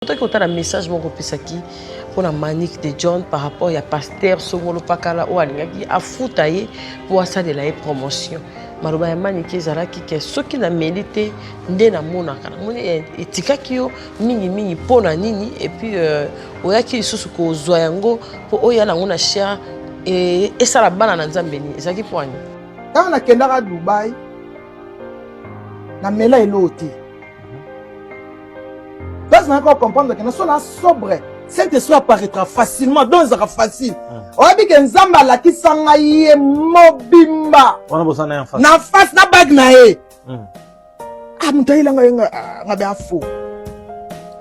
Tant que tu as un message pour la manique de John par rapport à pasteur Songolo Pakala ou Alingaki a foutaillé pour ça de la promotion. Maruba ya manique ezalaki que ceux qui na mérité nde na mona kana moni etikaki yo mingi pona nini et puis oyaki susu ko zwa yango po oya na ngona cher et ça la bana na nzambe ni ezaki poani quand na kendaka Dubai na mela eloti parce que on comprendre que nous sommes sobre Saint-Esprit apparaîtra facilement donc ça sera facile oyebi ke nzambe alakisanga ye mobimba na face na bag na ye mutu ayelanga ye nga be afo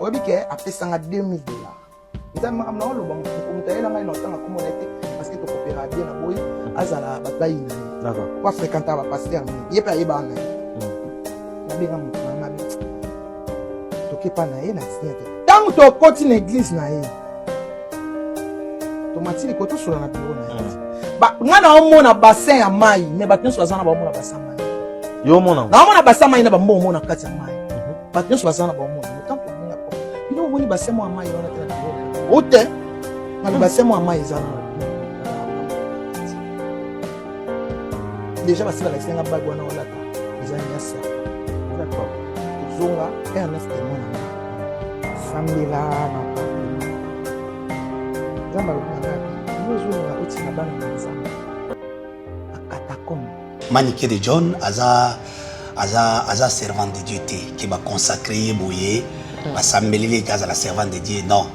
oyebi ke apesanga $2000 nzambe makambo na oloba mutu ayelanga ye na otanga komona ete parce que tokopera bien na boyi azala bato bayina ye po afréquenta bapaster ye mpe ayebaka na ye nabenga mutu na mabe tokepa na ye na signe te ntango tokoti na église na ye tomatili ko tosola na biro na ye nga na omona bassin ya mai me bato nyonso baza na baomona bassin ya mai yo omona naomona bassin ya mai na bambo omona kati ya mai bato nyonso baza na baomona motanto omonga po bino omoni bassin mo ya mai wana te na biro ote na bassin mo ya mai eza na déjà basi balakisinga bag wana olata eza nyasa ozonga e anef temona sambela na nzambe alobinanga ozonga otina bana na nzambe akatacombe Manique de John aza servant de Dieu qui va consacrer boye va s'embellir grâce à la servante de Dieu non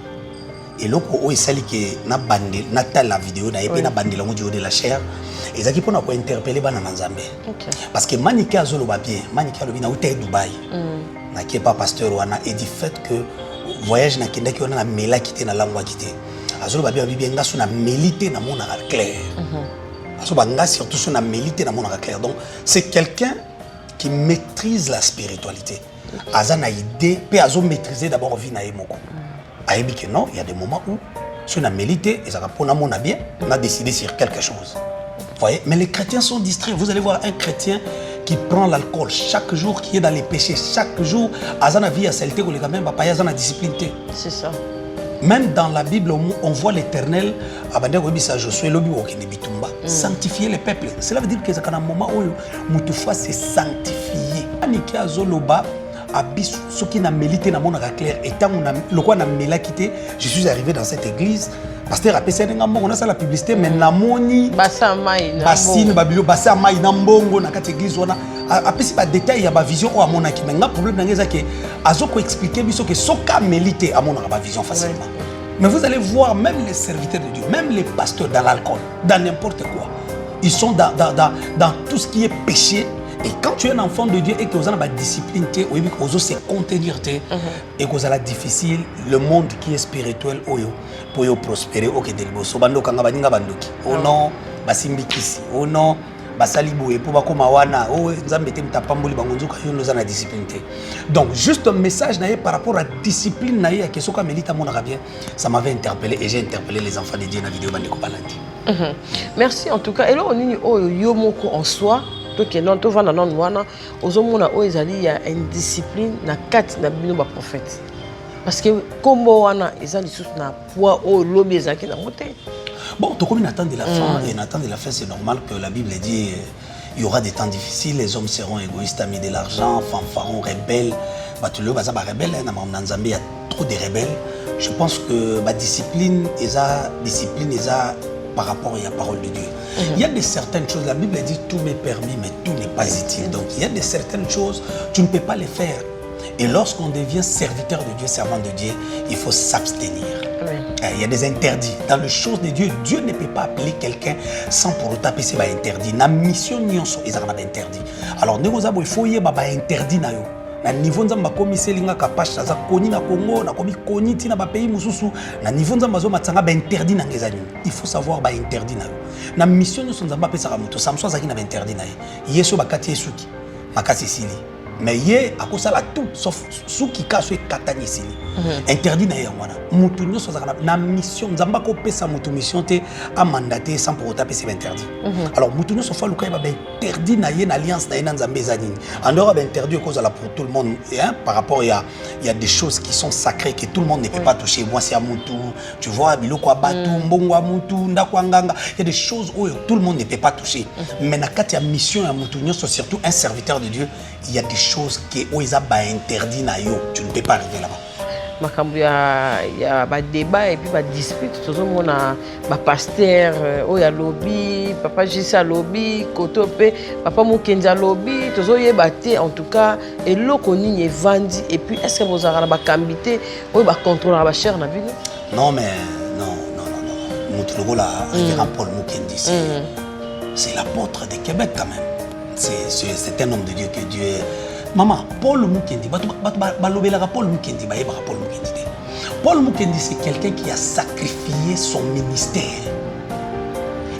et loko o esali que na bande na ta la vidéo na epe na bande la modio de la chair ezaki pona ko interpeller bana na nzambe parce que Manique azolo ba bien Manique alobi na uta Dubai na qui pas pasteur wana et du fait que voyage na kenda ki wana na mela kité na langwa kité azolo ba bien bien ngaso na melité na mona clair surtout sur la mélité dans mon clair. Donc c'est quelqu'un qui maîtrise la spiritualité. Azana idée, peut azo maîtriser d'abord vie na emoko. Ayebi que non, il y a des moments où sur la mélité, et ça répond à mon bien, on a décidé sur quelque chose. Vous voyez, mais les chrétiens sont distraits. Vous allez voir un chrétien qui prend l'alcool chaque jour, qui est dans les péchés chaque jour. Azana vie à celle où les gamins va pas azana discipline. C'est ça. Même dans la Bible, on voit l'Éternel, sanctifier les peuples. Cela veut dire que c'est un moment où Moutoufa s'est sanctifié. Aniki Azoloba, Abis, ce qui n'a mélité dans mon clair, et tant le roi n'a mélé quitté, je suis arrivé dans cette église. Pasteur Apessé, on a ça la publicité, mais Namoni, Bassine, Babilo, Bassa Maï, Nambongo, dans cette église, on a Apessé pas détail, il y a ma vision ou à mon acquis. Mais le problème, c'est que Azoko expliquer que ce cas mélité à mon vision facilement. Mais vous allez voir, même les serviteurs de Dieu, même les pasteurs dans l'alcool, dans n'importe quoi, ils sont dans tout ce qui est péché. Et quand tu es un enfant de Dieu et que vous avez la discipline, vous osez se contenir et que vous avez difficile, le monde qui est spirituel, pour prospérer, oh non, basimbikisi, oh non, basaliboé pour bakoma wana, oh nzambe te mtapamboli bangonzuka yo nous na discipline. Donc juste un message par rapport à la discipline na ya kesoka melita monaka bien, ça m'avait interpellé et j'ai interpellé les enfants de Dieu dans la vidéo bandiko balandi. Merci en tout cas. Et là on est oh yo moko en soi. Donc non to vana non wana ozomona o ezali ya indiscipline na kati na bino ba prophète parce que kombo wana ezali sous na poids o lobi ezaki na moté. Bon, tout comme on attend de la fin et on attend de la fin, c'est normal que la Bible dit il y aura des temps difficiles, les hommes seront égoïstes, amis de l'argent, fanfarons, rebelles. Il y a trop de rebelles. Je pense que la discipline est par rapport à la parole de Dieu. Il y a de certaines choses, la Bible dit tout m'est permis, mais tout n'est pas utile. Donc il y a de certaines choses, tu ne peux pas les faire. Et lorsqu'on devient serviteur de Dieu, servant de Dieu, il faut s'abstenir. Il y a des interdits. Dans les choses de Dieu, Dieu ne peut pas appeler quelqu'un sans pour autant taper ses interdits. Dans la mission, ils ont interdit. Alors, il faut y avoir interdit. Na niveau nzamba komi selinga kapasha za koni na Congo na komi koni tina ba pays mususu na niveau nzamba zo matsanga ba interdit na ngezani il faut savoir ba interdit na yo na mission nso nzamba pesa ka moto samso zaki na ba interdit na ye yeso bakati esuki makasi sili mais yé à cause ça tout sauf sous qui cache katani sini interdit na yangwana mutu nyoso zakana na mission nzamba ko pesa mutu mission te a mandaté sans pour autant c'est interdit alors mutu nyoso fa luka ba interdit na yé na alliance na nzambe zanini en dehors ba interdit cause là pour tout le monde hein par rapport il y a des choses qui sont sacrées que tout le monde ne peut pas toucher moi c'est à mutu tu vois biloko abatu mbongo mutu ndako nganga il y a des choses où tout le monde ne peut pas toucher mais na kati ya mission ya mutu nyoso surtout un serviteur de Dieu il y a des choses qui ont interdit na yo tu ne peux pas arriver là-bas makambu ya ba débat et puis ba dispute toujours mona ba pasteur oya lobby papa Jisa lobby kotope papa Mukenza lobby toujours yeba te en tout cas eloko nini evandi et puis est-ce que vous avez ba kambité oya ba contrôler ba cher na bino non mais non notre logo là révérend Paul Mukendi c'est l'apôtre de Québec quand même c'est un homme de Dieu que Dieu est. Maman, Paul Mukendi, Paul Mukendi, Paul Mukendi, c'est quelqu'un qui a sacrifié son ministère.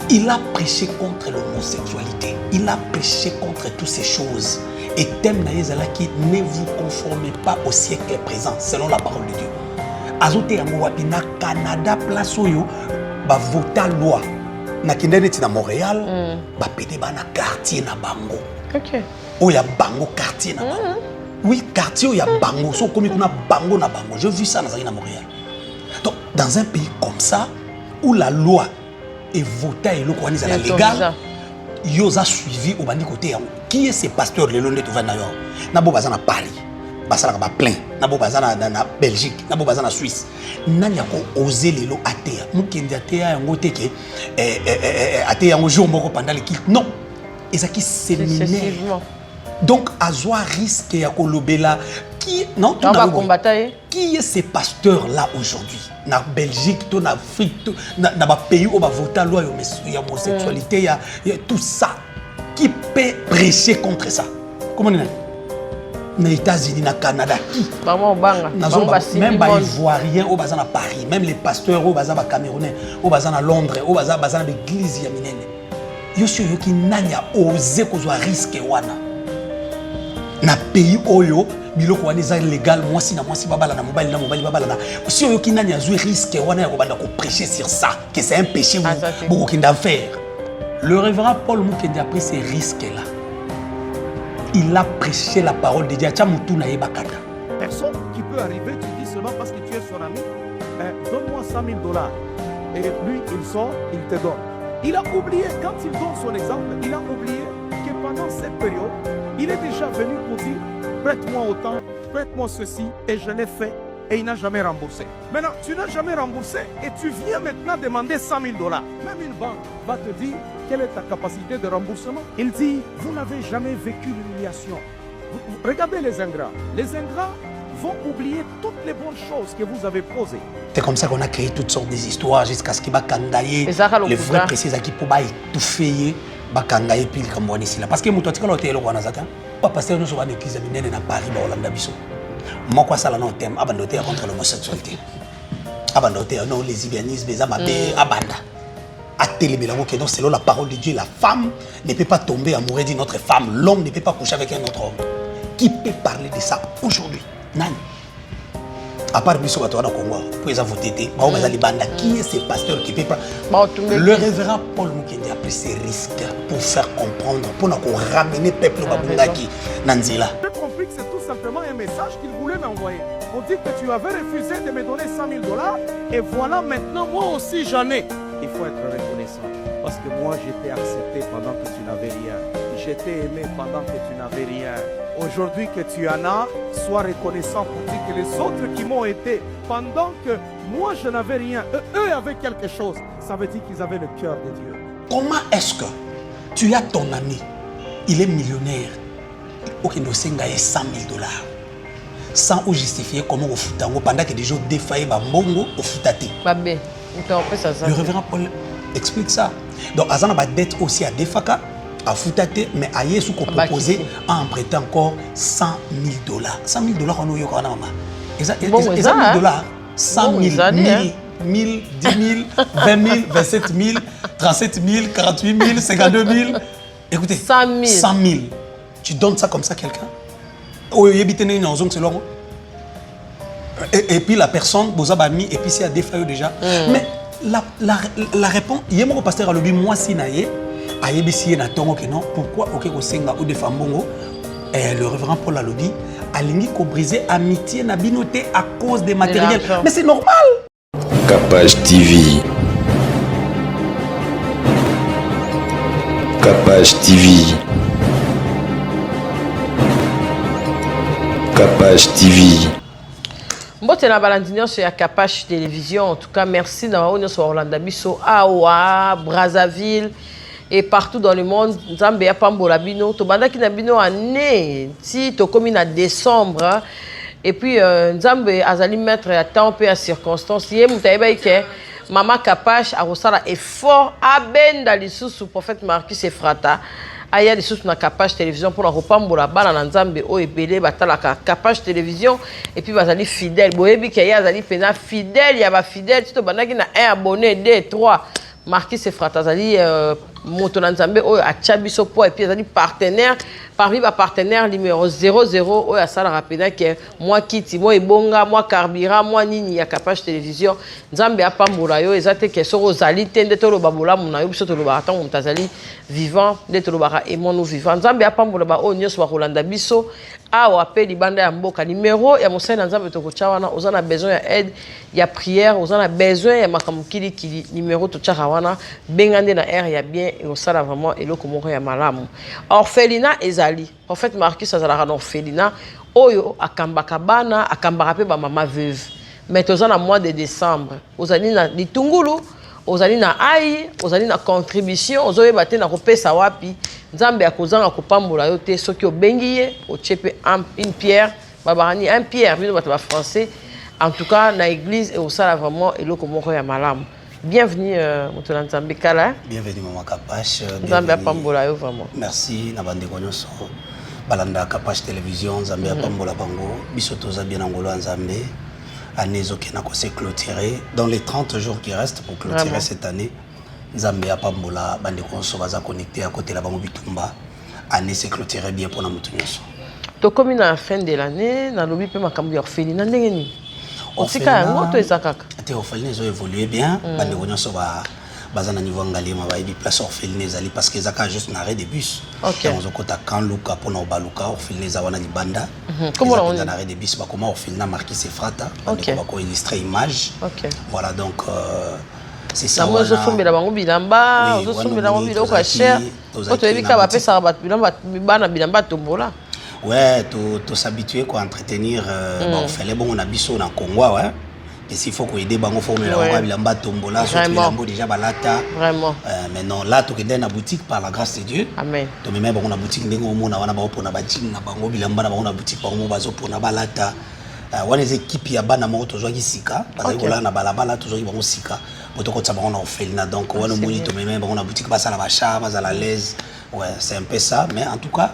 Il a prêché contre l'homosexualité. Il a prêché contre toutes ces choses. Et thème naïzala qui ne vous conformez pas au siècle présent, selon la parole de Dieu. Azote yangowapi na Canada place oyo ba vota loi. Na kindene na Montréal, ba pété ba na quartier na bango. OK. Oh, il y a bango quartier na bango. Oui, quartier où il y a bango. So comme il y a bango na bango. J'ai vu ça dans Montréal. Donc, dans un pays comme ça, où la loi est votée et le Coran est légal, il y a suivi au bandi côté. Qui est ce pasteur le long de tout Nayor? Nabo bazan à Paris, basala ba plein. Nabo bazan na Belgique, nabo bazan na Suisse. Nani ako osé le lo atea. Mukendi atea yango teke atea yango jour moko pendant le kilt. Non. Et ça qui séminaire. Donc, Azoa risque ya kolobela qui non qui est ces pasteurs là aujourd'hui na Belgique, en Afrique, dans les pays où on va voter la loi y a homosexualité, il y a tout ça qui peut prêcher contre ça. Comment on dit? Dans les États-Unis, dans le Canada, qui même les Ivoiriens au bazar à Paris, même les pasteurs au bazar à Camerounais, au bazar à Londres, au bazar à l'église yaminene. Yo suis yo qui n'anya osé qu'on soit risqué wana. Na pays oyo biloko wana eza légal mwasi babala na mobile babala na si oyo kinani azui risque wana ya kobanda ko prêcher sur ça que c'est un péché beaucoup qui doit faire. Le révérend Paul Mukendi a pris ces risques là. Il a prêché la parole de Dieu. Personne qui peut arriver, tu dis seulement parce que tu es son ami, donne-moi $100,000 et lui il sort, il te donne. Il a oublié, quand il donne son exemple, il a oublié que pendant cette période, il est déjà venu pour dire prête-moi autant, prête-moi ceci, et je l'ai fait, et il n'a jamais remboursé. Maintenant, tu n'as jamais remboursé, et tu viens maintenant demander $100,000. Même une banque va te dire quelle est ta capacité de remboursement. Il dit, vous n'avez jamais vécu l'humiliation. Regardez les ingrats. Les ingrats vont oublier toutes les bonnes choses que vous avez posées. C'est comme ça qu'on a créé toutes sortes d'histoires jusqu'à ce qu'il va kangaye. Le vrai précis qui peut pas étouffer. Bakangaye pile comme on ici là parce que muto tikala hôtel ko anazata pas pasteur nous sur l'église minene na Paris ba Hollande biso moko sala no thème abandoté contre l'homosexualité abandoté non lesbianisme les amabe abanda a télébélango que donc selon la parole de Dieu la femme ne peut pas tomber amoureuse d'une autre femme, l'homme ne peut pas coucher avec un autre homme. Qui peut parler de ça aujourd'hui? Nani? À part Bissou Batouana Congo, pour les voter, qui est ce pasteur qui peut pas? Le révérend Paul Mukendi a pris ses risques pour faire comprendre, pour nous ramener le peuple Babundaki Nanzila. J'ai compris que c'est tout simplement un message qu'il voulait m'envoyer. On dit que tu avais refusé de me donner $100,000 et voilà maintenant moi aussi j'en ai. Il faut être reconnaissant parce que moi j'étais accepté pendant que tu n'avais rien. J'étais aimé pendant que tu n'avais rien. Aujourd'hui que tu en as, sois reconnaissant pour dire que les autres qui m'ont aidé pendant que moi je n'avais rien, eux avaient quelque chose. Ça veut dire qu'ils avaient le cœur de Dieu. Comment est-ce que tu as ton ami, il est millionnaire, il a $100,000 sans justifier comment au foutango pendant que des gens défaillent Mbongo au foutati. Le révérend Paul explique ça. Donc, Azana va dette aussi à Defaka, à Foutate, mais à Yesu qu'on proposait en prêtant encore $100,000. $100,000 en New York, on a maman. $100,000, 100,000, 1,000, 10,000, 20,000, 27,000, 37,000, 48,000, 52,000. Écoutez, 100,000. Tu donnes ça comme ça à quelqu'un? Et puis la personne, vous avez mis, et puis c'est à défaillé déjà. Mais la réponse, il y a mon pasteur à l'objet, moi si naïe, à yébissi na tongo que non, pourquoi ok ko senga ou de fambongo, le révérend Paul Alobi, a lingi ko briser amitié na binoté à cause des matériels. Mais c'est normal. Capage TV. Capage TV. Capage TV. Mbote na balandinyo sur Capage Télévision. En tout cas, merci d'avoir sur Orlando Bisso, Awa, Brazzaville et partout dans le monde. Nzambe ya pambola bino. To banda ki na bino année si to komi na décembre. Et puis Nzambe azali mettre à temps peu à circonstance. Yé mutaiba ike Mama Capage a rosala effort abenda lisusu prophète Marcus Efrata. Aya lisusu na Capage Télévision pour la repambola bana na Nzambe o ebele batala ka Capage Télévision et puis bazali fidèle boyebi ke ya azali pena fidèle ya ba fidèle to banaki na 1 abonné 2 3 Marcus Efrata azali moto na Nzambe o achabiso po et puis azali partenaire parmi ba partenaire numéro 00 o ya sala rapida que moi kiti moi ebonga moi carburant moi nini ya Capage Télévision Nzambe apambola yo ezate ke soko zali tende to lo babola muna yo biso to lo ba tant mutazali vivant de to lo ba et mon vivant Nzambe apambola ba o nyos ba kolanda biso awa pe libanda ya mboka numéro ya mosana Nzambe to kochawana ozana besoin ya aide ya prière ozana besoin ya makamukili kili numéro to chawana bengande na air ya bien et on sala vraiment eloko moko ya malamu orphelinat ezali prophète Marcus azalaka na orphelinat oyo akambaka bana akambaka pe ba mama veuve mais tozana mois de décembre ozali na litungulu ozali na ai ozali na contribution ozoyeba te na kopesa wapi Nzambe akozanga kopambola yo te soki obengi ye ochepe une pierre babani un pierre bino bato ba français en tout cas na église et osala vraiment eloko moko ya malamu. Bienvenue Moutona Nzambe Kala. Bienvenue Maman Capage. Nzambe apambola yo vraiment. Merci na bande konyoso. Balanda Capage Télévision Nzambe apambola bango. Biso toza bien ngolo Nzambe. Année zokena ko se clôturer dans les 30 jours qui restent pour clôturer vraiment cette année. Nzambe apambola bande konso baza connecté à côté la bango bitumba. Année se clôturer bien pour na mutunyoso. To comme na fin de l'année na lobi pe makambo ya orphelinat ndenge ni. Otika yango to ezakaka. Te orphelinat zo évoluer bien bande konyoso ba bazana niveau ngalema ba ibi place orphelinat ezali parce que ezaka juste na arrêt de bus. OK. On zokota kan luka pona obaluka orphelinat zawana libanda. Comment on est na arrêt de bus ba comment orphelinat Marcus Efrata OK. Ba ko illustrer image. OK. Voilà donc c'est ça. Moi je fumbela bango bilamba, je fumbela bango biloko ya cher. Oto ebika ba pesa ba bilamba bana bilamba tombola. Ouais, to s'habituer quoi entretenir orphelin bon on a biso na Congo ouais. Et s'il faut qu'on aide bango formula bango bilamba tombola so bilambo déjà balata. Vraiment. Maintenant là to kende na boutique par la grâce de Dieu. Amen. To même bango na boutique ndengo mona wana ba opona ba jean na bango bilamba na bango na boutique bango bazo pona balata. Wana les équipes ya bana moko to zwa sika parce que là na balabala to zwa bango sika. Potoko tsa bango na orphelinat donc wana moni to même bango na boutique basa la bacha basa la l'aise. Ouais, c'est un peu ça mais en tout cas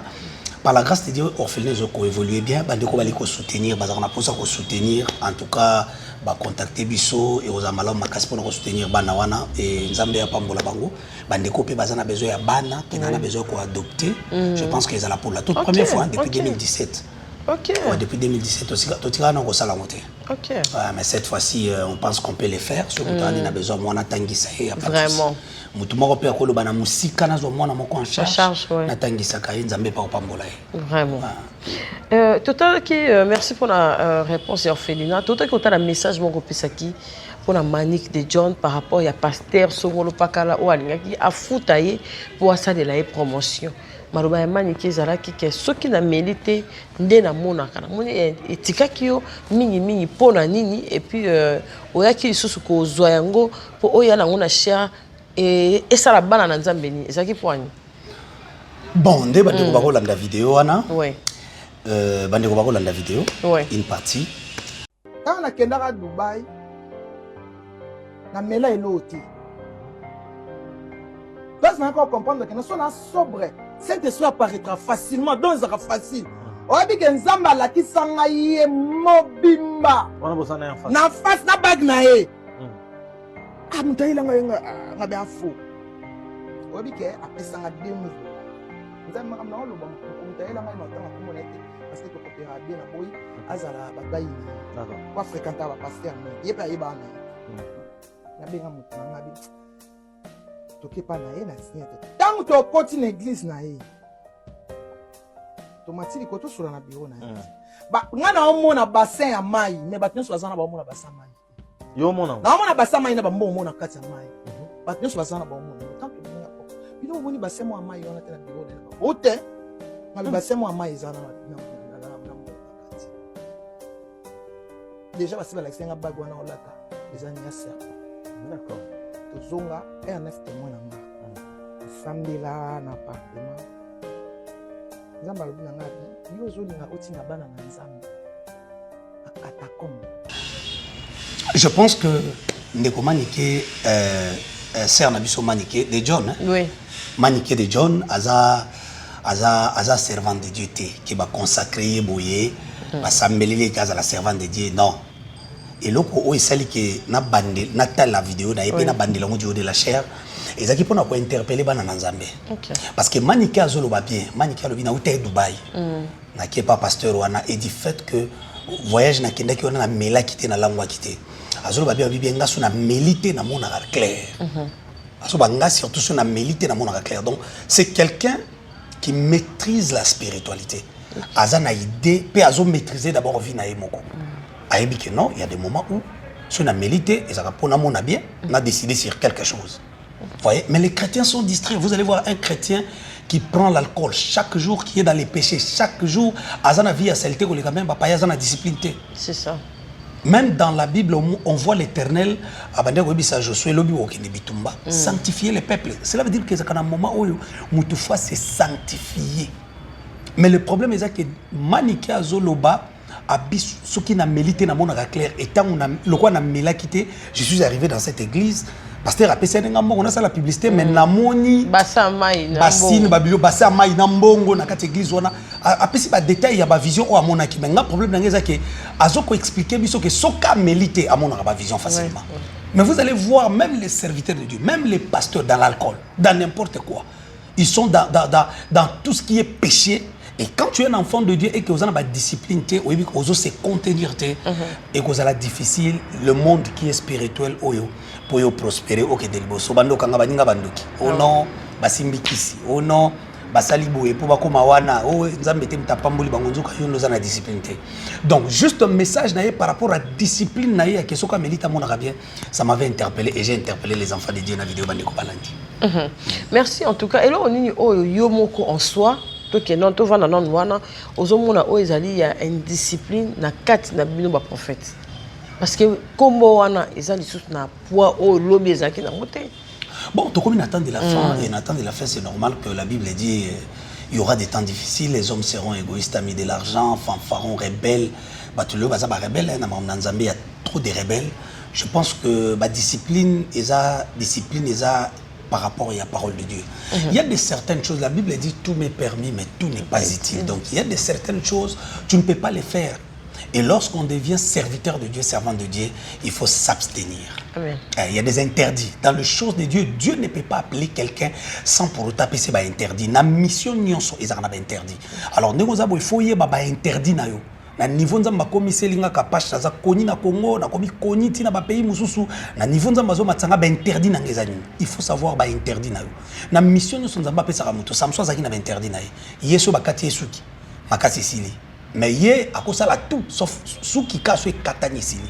par la grâce de Dieu, orphelinat ont évolué bien. Bandeko bali ko soutenir, bazana posa ko soutenir. En tout cas, ba contacter biso et aux amalom makasi pour ko soutenir bana wana et Nzambe ya pambola bango. Bandeko pe bazana besoin ya bana, qui n'a besoin ko adopter. Je pense qu'ils là pour la toute première fois depuis 2017. OK. Ouais, depuis 2017 aussi totika na ko sala moté. OK. Ouais, mais cette fois-ci on pense qu'on peut les faire surtout quand on a besoin mwana tangisa ya pas. Vraiment. Mutu moko pe ko loba na musika na zo mwana moko en charge. Na tangisa ka Nzambe pa opambola ye. Vraiment. Total qui merci pour la réponse orphelinat. Total qui a un message mon kopesaki pour la manique de John par rapport à pasteur Songolo Pakala ou alingaki a foutaye pour ça de la promotion. Maroba ya manique ezalaki ke soki na melite nde na monaka na moni etikaki yo mingi pona nini et puis oyaki lisusu ko zwa yango po oya na ngona cher et ça la bana na Nzambe ni ezaki poani. Bon, nde bandeko bakolanda vidéo wana. Ouais. Bandeko bakolanda vidéo. Ouais. Une partie. Quand on a kendaka à Dubaï, na mela eloti. Donc on va comprendre que nous sommes sobre. Saint-Esprit apparaîtra facilement, donc ça sera facile. On a dit que Nzamba la qui s'engaye mobimba. Na face na bag na e. Ah mutai la nga be afo. On a dit que après ça nga 2000. Nzamba na lo ba mutai la nga no tanga ko monete parce que opéra bien na boy azala babai pas fréquenter ba pasteur mais yé pa yeba na benga mutu na ngabi toke pa na ye na signete tant to koti na église na ye to matili ko to sura na bureau na ye ba ngana omona bassin ya mai mais ba nyonso bazana ba omona bassin mai yo mona na omona bassin mai na ba mbo omona kati ya mai ba nyonso bazana ba omona tant que bien ko bino omoni bassin mo mai ona te na bureau na ba ote na bassin mo mai ezana na kati déjà ba seba la senga bagwa na olata ezani ya serpent d'accord tozonga et un témoin na nga sambela na appartement nzamba lobi na nga yo ozolinga otinga bana na nzambe akatakombe. Je pense que ndeko Maniké sert na biso Maniké de John oui Maniké de John aza servant de Dieu te qui va consacrer boye va s'embellir gaz à la servante de Dieu non. Et loko o esali ke na bande na ta la vidéo na epena bande longo du haut de la chair ezaki pona ko interpeller bana na Nzambe parce que Maniké azolo ba bien Maniké alobi na uta Dubaï na ki pas pasteur wana et du fait que voyage na kenda ki wana na mela kité na langwa kité azolo ba bien bien ngaso na melité na mona clair aso ba nga surtout sur na melité na mona clair donc c'est quelqu'un qui maîtrise la spiritualité azana idée pe azo maîtriser d'abord vie na yemoko ayebi que non, il y a des moments où, si on a mérité, et ça va pour mon bien, on a décidé sur quelque chose. Vous voyez? Mais les chrétiens sont distraits. Vous allez voir un chrétien qui prend l'alcool chaque jour, qui est dans les péchés chaque jour. Azana vie à celle-ci, on les quand même, papa, azana discipline. C'est ça. Même dans la Bible, on voit l'Éternel, sanctifier les peuples. Cela veut dire que c'est un moment où Moutoufa s'est sanctifié. Mais le problème est que Maniké Azoloba, ce qui n'a mélité dans mon clair et tant le quoi n'a mélité je suis arrivé dans cette église pasteur a passé on a ça la publicité mais namoni basamai basine babilo basamai na mbongo na kati église on a passé ba détail ya ba vision o amona ki mais nga problème ngeza que azoko expliquer biso que soka mélité amona ba vision facilement mais vous allez voir même les serviteurs de Dieu même les pasteurs dans l'alcool dans n'importe quoi ils sont dans tout ce qui est péché. Et quand tu es un enfant de Dieu et que vous avez la discipline, vous avez se contenir et que vous avez difficile, le monde qui est spirituel, pour prospérer, ok, delboso, bando kanga baninga bandoki, oh non, basimbikisi, oh non, basaliboye, pour bakoma wana, oh, nzambe te mtapamboli bangonzo ka yono za na discipline. Donc juste un message naie par rapport à la discipline naie à kesoka melita mona bien, ça m'avait interpellé et j'ai interpellé les enfants de Dieu dans la vidéo bandeko balandi. Merci en tout cas. Et là on est au yomoko en soi. Donc non to vana non wana ozomona o ezali ya indiscipline na kati na bino ba prophète parce que kombo wana ezali sous na poids o lobi ezaki na moté bon to comme n'attend de la fin et n'attend de la fin c'est normal que la Bible dit il y aura des temps difficiles les hommes seront égoïstes amis de l'argent fanfarons rebelles batulio baza ba rebelle na Nzambe il y a trop de rebelles je pense que ba discipline eza par rapport à la parole de Dieu. Il y a de certaines choses, la Bible dit tout m'est permis, mais tout n'est pas utile. Donc il y a de certaines choses, tu ne peux pas les faire. Et lorsqu'on devient serviteur de Dieu, servant de Dieu, il faut s'abstenir. Il y a des interdits. Dans les choses de Dieu, Dieu ne peut pas appeler quelqu'un sans pour autant passer par interdit. La mission n'y est interdit. Alors nous avons il faut y avoir interdit na yo. Na niveau nzamba komi selinga kapasha za koni na Congo na komi koni tina ba pays mususu na niveau nzamba zo matsanga ba interdit na ngezani il faut savoir ba interdit na yo na mission no nzamba pesa ka muto samso zaki na ba interdit na ye yeso bakati yesuki makasi sili mais ye akosala tout sauf suki kaso e katani sili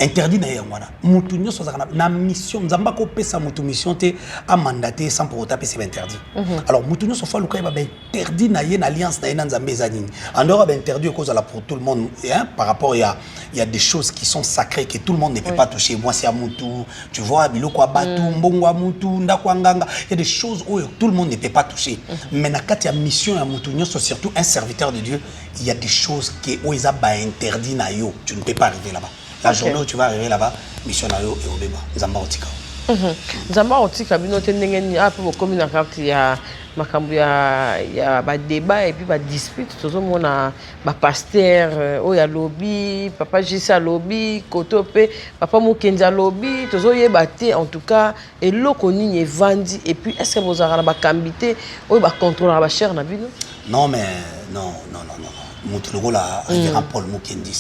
interdit na ye ngwana mutu nyoso zaka na mission nzamba ko pesa mutu mission te a mandaté sans pour autant pesa interdit alors mutu nyoso fa luka ba interdit na ye na alliance na ye na nzambe zanini en dehors ba interdit cause la pour tout le monde hein par rapport il y a des choses qui sont sacrées que tout le monde ne peut pas toucher moi c'est à mutu tu vois biloko abatu mbongo a mutu ndako nganga il y a des choses où tout le monde ne peut pas toucher mais na kati ya mission ya mutu nyoso surtout un serviteur de Dieu il y a des choses qui où ils ont interdit na yo tu ne peux pas arriver là-bas la journée où tu vas arriver là-bas mission na yo et au débat nzamba otika nzamba otika bino te ndenge ni apo bokomi na kati ya makambo ya ba débat et puis ba dispute tozomona ba pasteur o ya lobby papa Jisa lobby kotope papa Mukenza lobby tozoyeba te en tout cas eloko nini evandi et puis est-ce que vous avez ba kambité o ba contrôler ba cher na bino non mais non Moutologola, révérend Paul Mukendi,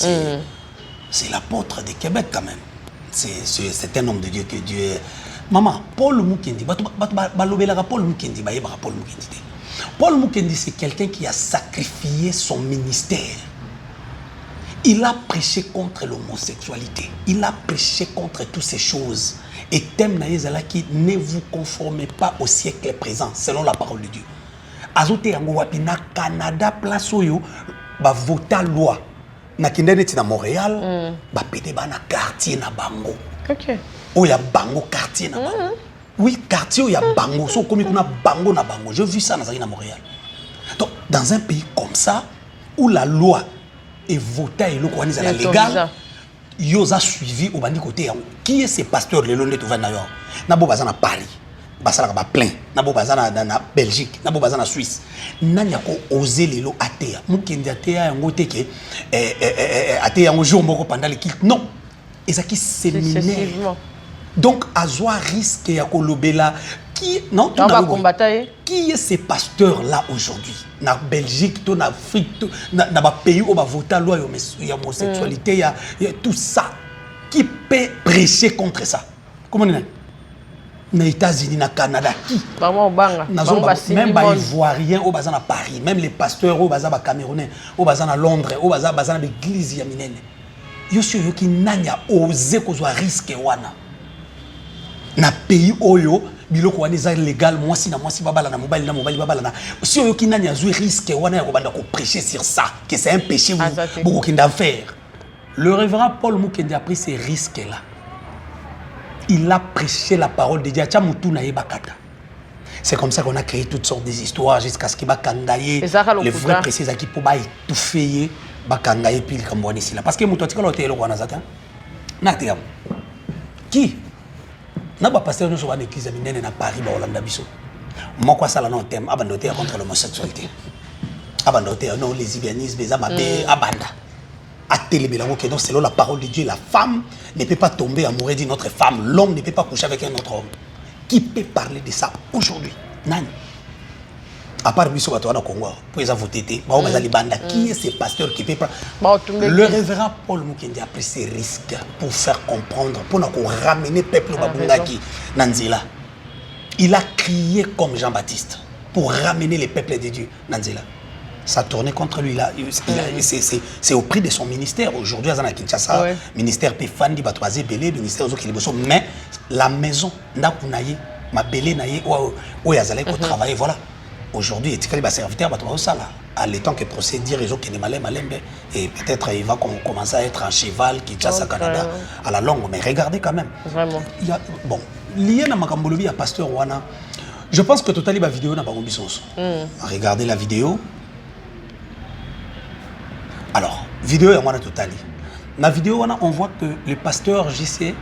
c'est l'apôtre de Québec quand même. C'est un homme de Dieu que Dieu est. Maman, Paul Mukendi, Paul Mukendi, Paul Mukendi, c'est quelqu'un qui a sacrifié son ministère. Il a prêché contre l'homosexualité. Il a prêché contre toutes ces choses. Et thème naïzala qui ne vous conformez pas au siècle présent, selon la parole de Dieu. Azote yango wapi na Canada place oyo ba vota loi. Na kindene tina Montréal, ba pété ba na quartier na bango. OK. Oya bango quartier na bango. Oui, quartier oya bango. So comme kuna bango na bango. J'ai vu ça na Montréal. Donc dans un pays comme ça où la loi et voter et le quoi la légal yoza suivi au bandi côté qui est ce pasteur le long de tout d'ailleurs na bo bazana Paris basala ba plein na bo bazana na Belgique na bo bazana Suisse nanya ko oser lelo atea mukendi atea yango teke atea yango jour moko pendant le culte non ezaki séminaire donc azwa risque ya kolobela qui non on va combattre qui est ces pasteurs là aujourd'hui na Belgique to na Afrique na ba pays où ba voter loi ya homosexualité il y a tout ça qui peut prêcher contre ça comment on dit na États-Unis na Canada qui même ba ivoirien au bazana Paris même les pasteurs au bazana camerounais au bazana Londres au bazana l'église ya minene yo sur yo ki nanya oser kozwa risque wana na pays oyo biloko wana eza légal mwasi babala na mobali babala na si oyo kinani azui risque wana ya kobanda ko prêcher sur ça que c'est un péché beaucoup qui d'en faire. Le révérend Paul Mukendi a pris ces risques là. Il a prêché la parole de Dieu. C'est comme ça qu'on a créé toutes sortes d'histoires jusqu'à ce qu'il va kangaye les vrais précis qui pour étouffer ba kangaye puis kamboni là parce que mutotika lo telo wana zata na te qui na ba pasteur nous sur une église minene na Paris ba Hollande biso moko sala non thème abandoté contre l'homosexualité abandoté non les lesbianisme les amabe abanda a télébelango que non selon la parole de Dieu la femme ne peut pas tomber amoureuse d'une autre femme, l'homme ne peut pas coucher avec un autre homme. Qui peut parler de ça aujourd'hui? Nani? À part biso batwana Congo pour les voter qui est ce pasteur qui peut pas le révérend Paul Mukendi a pris ses risques pour faire comprendre pour nous ramener peuple babungaki Nanzela. Il a crié comme Jean-Baptiste pour ramener les peuples de Dieu Nanzela. Ça tournait contre lui là. C'est au prix de son ministère. Aujourd'hui, à Kinshasa, ministère Pefandi, Batouazé, Belé, ministère Ozokiliboso. Mais la maison, Nakunaye, ma Belé, Naye, où il y a travailler, voilà. Aujourd'hui, il y a serviteur, à l'étant que procédure, ils ont qui est malin, et peut-être il va commencer à être un cheval qui chasse à Canada à la longue. Mais regardez quand même. Vraiment. Il y a, bon, lié à Makambolobi, à Pasteur Wana, je pense que totalement la vidéo n'a pas commis son. Regardez la vidéo. Alors, vidéo est moi totali. Dans la vidéo, on voit que le pasteur JC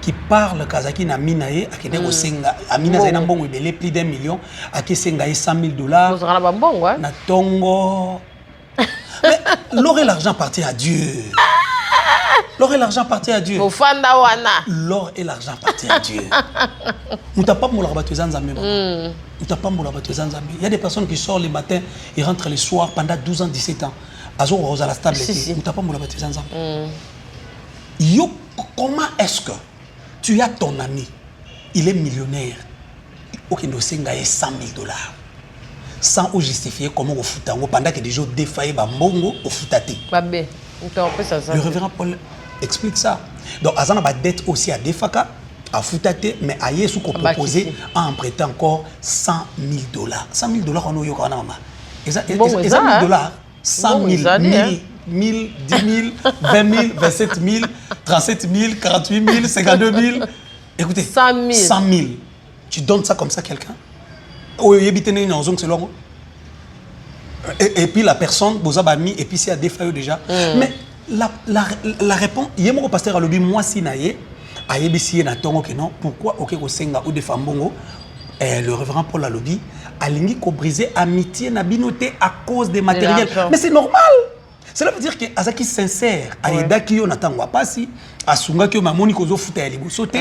qui parle Kazaki na minaye a kene ko senga amina zaina mbongo belé plus d'1 million a ke senga $100,000. Vous aurez la mbongo hein. Na tongo. Mais l'or et l'argent partit à Dieu. L'or et l'argent partit à Dieu. L'or et l'argent partit à Dieu. Il y a des personnes qui sortent le matin et rentrent le soir pendant 12 ans, 17 ans. Comment est-ce que tu as ton ami, il est millionnaire, il a $100,000 sans justifier comment au foutango pendant que des jours défaillent Bambongo au foutati. Le révérend Paul explique ça. Donc, Azana va dette aussi à Defaka, à Foutate, mais à Yesu qu'on proposait en prêtant encore $100,000. $100,000 en Oyo Kanama. Et ça, $100,000, 100 000, 1000, 10 000, 20 000, 27 000, 37 000, 48 000, 52 000. Écoutez, 100 000. Tu donnes ça comme ça à quelqu'un? Et puis la personne, et puis c'est à défaillir déjà. Mais la réponse, il y a mon pasteur à l'objet, moi si naïe, à yebisi na tongo que non, pourquoi ok ko senga ou de fambongo, le révérend Paul Alobi a lingi ko briser amitié na binoté à cause des matériels. Mais c'est normal. Cela veut dire que azaki sincère, aida ki yo na tango pasi, asunga ki yo mamoni ko zo futa ya liboso te,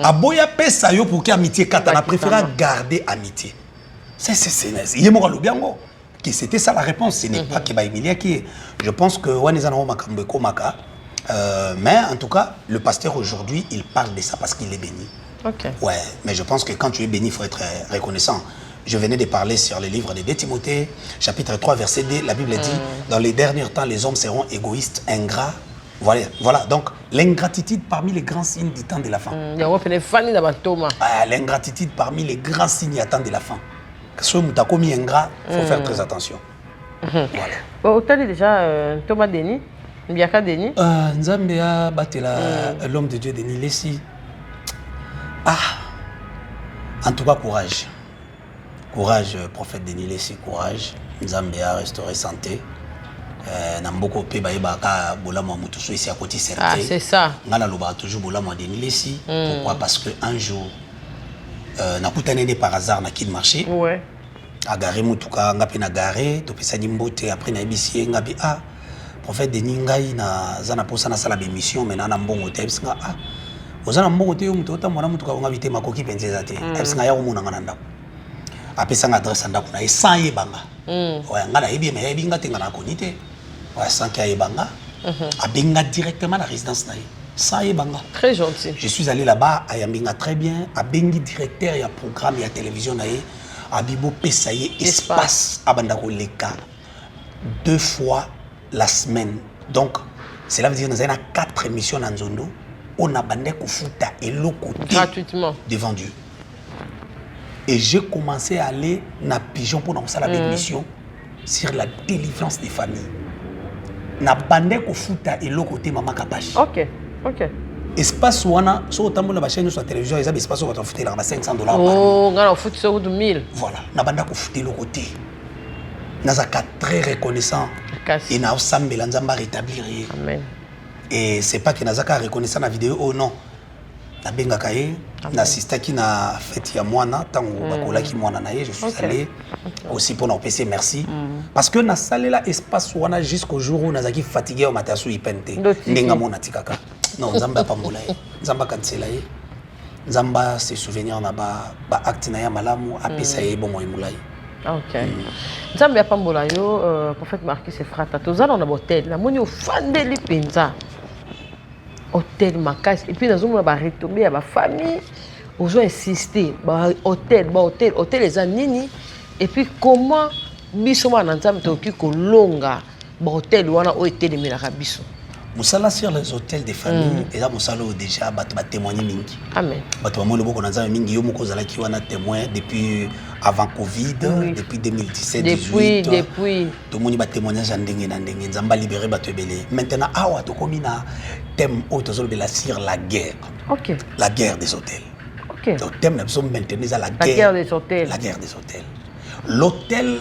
aboya pesa yo pour que amitié kata na préféré garder amitié. C'est yemo Alobi yango. que c'était ça la réponse. Ce n'est pas que Emilia qui est. Je pense que mais en tout cas, le pasteur aujourd'hui, il parle de ça parce qu'il est béni. Ok. Ouais, mais je pense que quand tu es béni, il faut être reconnaissant. Je venais de parler sur le livre de 2 Timothée, chapitre 3, verset 2. La Bible dit, dans les derniers temps, les hommes seront égoïstes, ingrats. Voilà. Donc, l'ingratitude parmi les grands signes du temps de la fin. L'ingratitude parmi les grands signes du temps de la fin. Si tu as commis ingrat, il faut faire très attention. Voilà. Vous avez déjà Thomas Denis, Mbiaka Denis. Nzambia Batela, l'homme de Dieu Denis Lessi. En tout cas, courage. Courage, prophète Denis Lessi, courage. Nzambia restaurer santé. Namboko pe baïbaka bolamo mutuso ici à côté certé. Ah, c'est ça. Ngala loba toujours bolamo Denis Lessi. Pourquoi? Parce que un jour nakutane par hasard na kid marché. Ouais. A garé mutuka ngapi na garé, to pesa dimbote après na ibisi ngapi prophète Denis ngai na zana posa na sala bémission mais na mbongo te bisinga ozana mbongo te yo mutu otamona mutuka ngapi te makoki penzeza te. Bisinga ya komona ngana ndako. Apesa nga adresse ndako na esan yebanga. Ouais, ngana yebi mais yebi ngate ngana konite. Ouais, sans qu'il y ait banga. Abenga directement la résidence na ye. Sans yebanga. Très gentil. Je suis allé là-bas, Ayambinga très bien, Abengi directeur, il y a programme, il y a télévision, Abibo Pesaye, espace, Abandako Leka, 2 fois la semaine. Donc, cela veut dire que nous avons 4 émissions dans Nzondo, on a bandé Kofuta et l'autre gratuitement devant Dieu. Et j'ai commencé à aller dans Pigeon pour nous faire la émission sur la délivrance des familles. Na bandé Kofuta et l'autre côté Maman Kapache. Ok. Espace wana so tambola ba chaîne sur la télévision ils ont espace où on va foutre là $500 par mois. Oh, ngala foot sur 1000. Voilà, na banda ko foutre le côté. Nazaka très reconnaissant et na osambela nzamba rétablir. Amen. Et c'est pas que nazaka reconnaissant la vidéo oh non. Na benga kaye na sister qui na fait ya mwana tango bakola ki mwana na ye je suis allé aussi pour nous passer merci parce que na salela espace wana jusqu'au jour où nazaki fatigué au matasu ipente ndenga mona tikaka. Non, Nzamba Pambola, Nzamba Kansela, Nzamba se souvenir na ba acte na ya malamu apesa ye bon moimulai. Ok. Nzamba Pambola yo prophète marqué ses frata. Tozala na hôtel, na moni ofandeli penza. Hôtel makas et puis dans un ba retomber ya ba famille, ozo insister ba hôtel les anini et puis comment biso wana Nzamba toki kolonga ba hôtel wana o etelemi na biso. Moussala sur les hôtels des familles, et là Moussala déjà témoigné mingi. Amen. Batouamo le beaucoup dans mingi yo moko zala ki wana témoin depuis avant Covid, depuis 2017 18. Depuis. Tout le monde ba témoignage ndenge na ndenge nzamba libérer bato ebele. Maintenant awa to komi na thème autour de la sur la guerre. OK. La guerre des hôtels. OK. Donc thème nous sommes maintenus à la guerre des hôtels. La guerre des hôtels. L'hôtel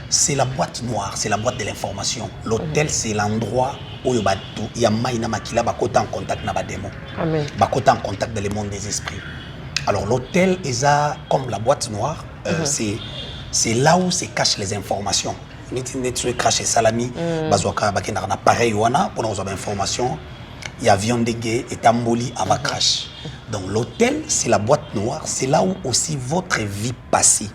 c'est la boîte noire, c'est la boîte de l'information. L'hôtel, c'est l'endroit où il y a maïna makila bakota en contact na badémon. Amen. Bakota en contact dans le monde des esprits. Alors l'hôtel est comme la boîte noire, c'est là où se cachent les informations. Netsu crache salami, bazwaka bakenda na pareil wana pour nous avoir information. Il y a Viondégué et Tamboli à ma crash. Donc l'hôtel, c'est la boîte noire, c'est là où aussi votre vie passée,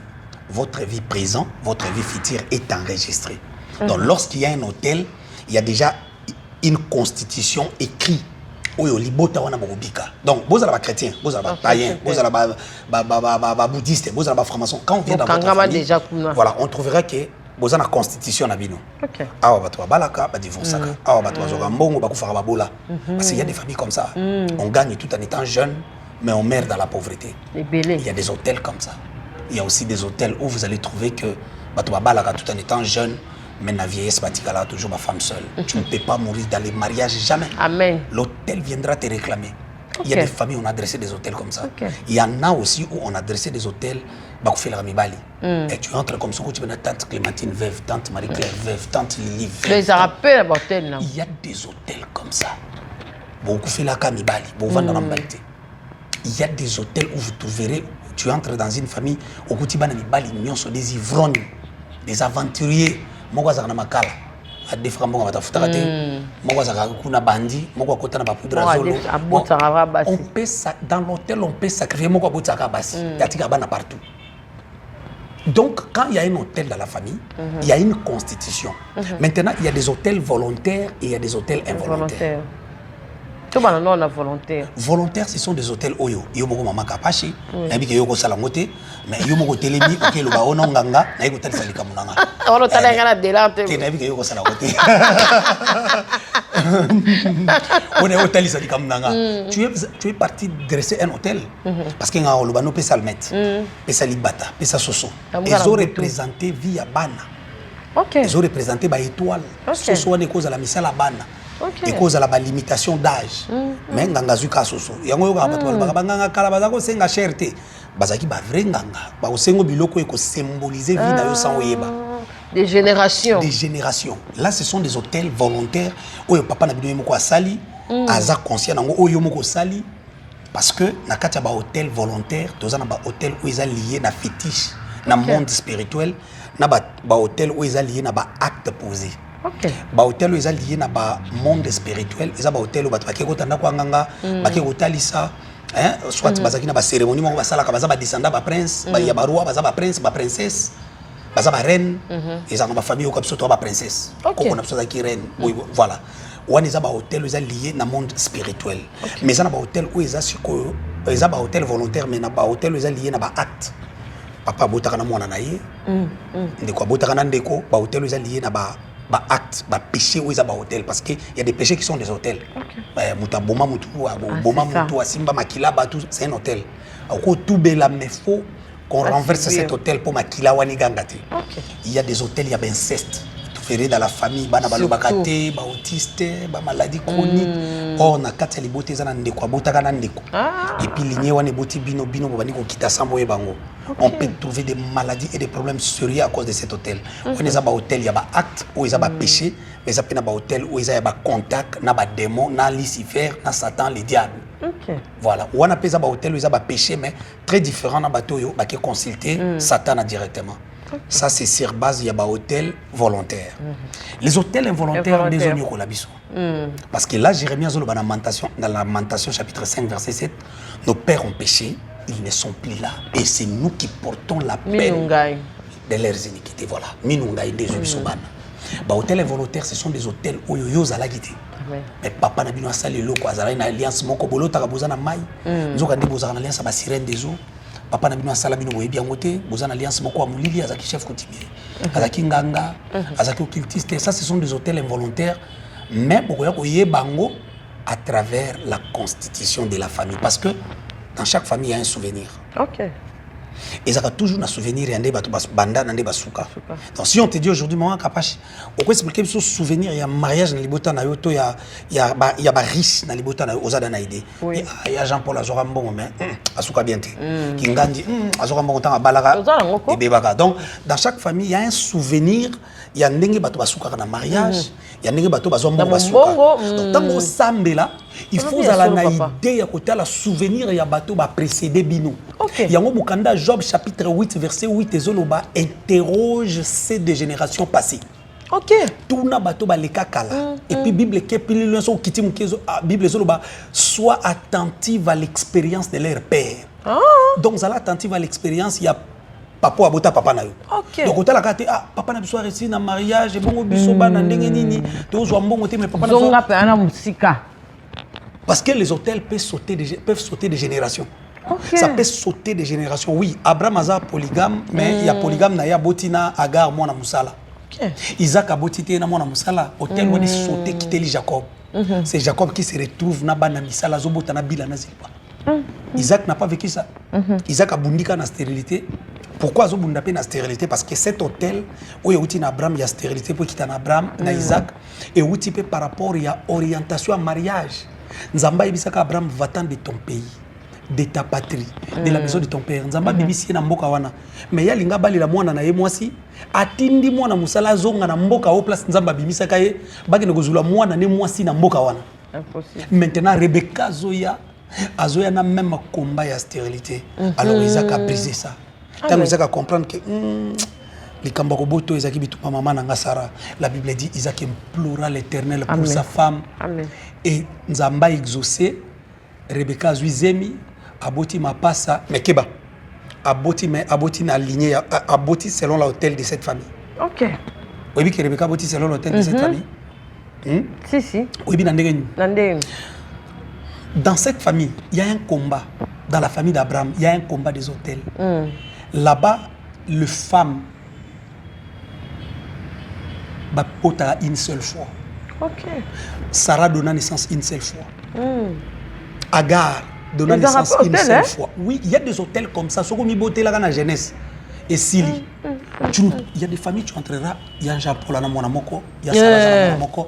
votre vie présente, votre vie future est enregistrée. Donc lorsqu'il y a un hôtel, il y a déjà une constitution écrite. Donc, vous êtes chrétien, vous êtes païen, vous êtes bouddhiste, vous êtes franc-maçon. Quand on vient dans votre famille, voilà, on trouvera que vous avez une constitution à bino. Parce qu'il y a des familles comme ça. On gagne tout en étant jeune, mais on meurt dans la pauvreté. Il y a des hôtels comme ça. Il y a aussi des hôtels où vous allez trouver que tout en étant jeune, mais la vieillesse batikala toujours ma femme seule. Tu ne peux pas mourir dans les mariages jamais. Amen. L'hôtel viendra te réclamer. Il y a des familles où on a dressé des hôtels comme ça. Il y en a aussi où on a dressé des hôtels et tu entres comme ça, tu veux tante Clémentine veuve, tante Marie-Claire veuve, tante Lily veuve. Mais ça rappelle l'hôtel là. Il y a des hôtels comme ça. Beaucoup fait la camibali, il y a des hôtels où vous trouverez, tu entres dans une famille où tu vas des ivrognes, des aventuriers. Moko za na makala a des frères moko batafuta te moko za kuna bandi moko kota na ba poudre zolo on peut ça dans l'hôtel on peut sacrifier moko botaka basi yatika bana partout Donc, quand il y a un hôtel dans la famille, il y a une constitution. Maintenant, il y a des hôtels volontaires et il y a des hôtels involontaires. Tout le monde a volontaire. Volontaires, ce sont des hôtels oyo. Yo moko mama kapashi, nabi ke yoko sala ngote, mais yo moko telemi oké lo ba ono nganga, na yoko tali salika munanga. On tala ngana delante. Ke nabi ke yoko sala ngote. On est hôtel salika munanga. Tu es parti dresser un hôtel parce que nga lo ba no pesa almet. Pesa libata, pesa soso. Ils ont représenté via bana. OK. Ils ont représenté ba étoile. Soso ne cause la misala bana. Et cause la limitation d'âge. Mais nganga zuka soso. Yango yoka bato ba nganga kala bazako senga cherté. Bazaki ba vrai nganga. Ba osengo biloko eko symboliser vie na yo sans oyeba. Des générations. Des générations. Là ce sont des hôtels volontaires oyo papa na bino moko asali, aza conscient nango oyo moko sali parce que na kati ba hôtel volontaire, tozana ba hôtel où ils lié na fétiche, na monde spirituel, na ba hôtel où ils lié na ba acte posé. OK. Ba hôtel eza lié na ba monde spirituel, eza ba hôtel bato bakeko tanda kwa nganga, bakeko talisa, hein, soit bazaki na ba cérémonie mo basala ka bazaba descendant ba prince, ba ya ba roi, bazaba prince, ba princesse, bazaba reine, eza na ba famille ko biso to ba princesse. Ko na biso zaki reine. Voilà. Wana eza ba hôtel eza lié na monde spirituel. Mais eza na ba hôtel où eza siko, eza ba hôtel volontaire mais na ba hôtel eza lié na ba acte. Papa botaka na mwana na ye. Ndeko botaka na ndeko, ba hôtel eza lié na ba acte, péché où ils ont hôtel parce qu'il y a des péchés qui sont des hôtels. Mouta boma moutou, boma moutou, asimba makila batou, c'est un hôtel. Au tout bela mais faut qu'on renverse cet hôtel pour makila wani gangate. Il y a des hôtels, il y a inceste. Tout ferait dans la famille, bana balobakate, ba autiste, ba maladie chronique. Or na kati libote za na ndeko, botaka na ndeko. Et puis ligné wani boti bino bobani ko kita sambo e bango. On peut trouver des maladies et des problèmes sérieux à cause de cet hôtel. On est à hôtel, il y a des actes où il y a des péchés, mais il y a des hôtel où il y a des contacts, il y a des démons, il y a Lucifer, il y a Satan, les diables. Voilà. On a des hôtel où il y a des péchés, mais très différents dans bateau, il y a consulter Satan directement. Ça, c'est sur base, il y a des hôtels volontaires. Les hôtels involontaires, des zones parce que là, Jérémie a dans la Lamentation, chapitre 5, verset 7, nos pères ont péché. Ils ne sont plus là. Et c'est nous qui portons la peine de leurs iniquités. Voilà. Minungai des Ubisobana. Les hôtels involontaires, ce sont des hôtels où yo zalagité. Mais papa n'a pas sali loko azala une alliance moko bolo takabozana mai. Nzoka ndi bozana alliance ba sirène des eaux. Papa n'a pas sala bino boyebi angote, bozana alliance moko amulili azaki chef coutumier. Azaki nganga, azaki occultiste. Ça ce sont des hôtels involontaires. Mais bokoya ko yebango à travers la constitution de la famille parce que dans chaque famille, il y a un souvenir. OK. Et ça a toujours un souvenir et un banda nande basuka. Donc si on te dit aujourd'hui maman capache, on peut expliquer ce souvenir il y a mariage dans les botans na yoto il y a ba riche dans les botans na ozada na idée. Il y a Jean-Paul Azora Mbongo mais asuka bien te. Kingandi Azora Mbongo tanga balaka et bebaka. Donc dans chaque famille il y a un souvenir, il y a ndenge bato basuka na mariage, il y a ndenge bato bazo mbongo basuka. Donc tant ensemble là, il faut à la idée à côté la souvenir il y a bato ba précédé bino. Il y a un Mukanda Job chapitre 8 verset 8 ezoloba interroge ces des générations passées. OK. Tout na bato ba leka kala. Et puis Bible ke pili leçon kiti mukezo Bible ezoloba sois attentive à l'expérience de leur père. Donc zala attentive à l'expérience il y a papa abota papa na yo. Donc otala kate papa na biso réussi na mariage bongo biso bana ndenge nini to zo mbongo te mais papa na zonga pe ana musika. Parce que les hôtels peuvent sauter de génération. Ça peut sauter de génération. Oui, Abraham a polygame, mais il y a polygame na ya botina Agar mona musala. Isaac a botité na mona musala. Hôtel où il sauté quitter Jacob. C'est Jacob qui se retrouve na bana misala zobota na bila na zilpa. Isaac n'a pas vécu ça. Isaac a bundika na stérilité. Pourquoi zobunda pe na stérilité? Parce que cet hôtel où il y a Abraham, il y a stérilité pour quitter Abraham, na Isaac et où tu peux par rapport il y a orientation à mariage. Nzamba ibisaka Abraham va-t'en de ton pays, de ta patrie, de la maison de ton père. Nzamba bibisi na mboka wana. Mais ya linga bali la mwana na ye mwasi, atindi mwana musala zonga na mboka au place nzamba bibisaka ye, baki ne kozula mwana ne mwasi na mboka wana. Impossible. Maintenant Rebecca Zoya na même combat ya stérilité. Alors Isaac a brisé ça. Tant Isaac a comprendre que les Kambaroboto, Isaac bituma maman nanga Sarah. La Bible dit Isaac implora l'Éternel pour sa femme. Amen. Et Nzamba exaucé, Rebecca Zuizemi, Aboti Mapasa, Mekeba. aboti mais aboti na aligné aboti selon l'hôtel de cette famille. OK. Oui que Rebecca aboti selon l'hôtel de cette famille. Si. Oui bien Nandé. Dans cette famille, il y a un combat. Dans la famille d'Abraham, il y a un combat des hôtels. Là-bas, le femme va pota une seule fois. OK. Sarah donna naissance une seule fois. Agar donna naissance une seule fois. Oui, il y a des hôtels comme ça. Ce qu'on mi beauté là dans la jeunesse. Et Sili. Il y a des familles, tu entreras. Il y a Jean Paul Anamona Moko. Il y a Sarah Moko.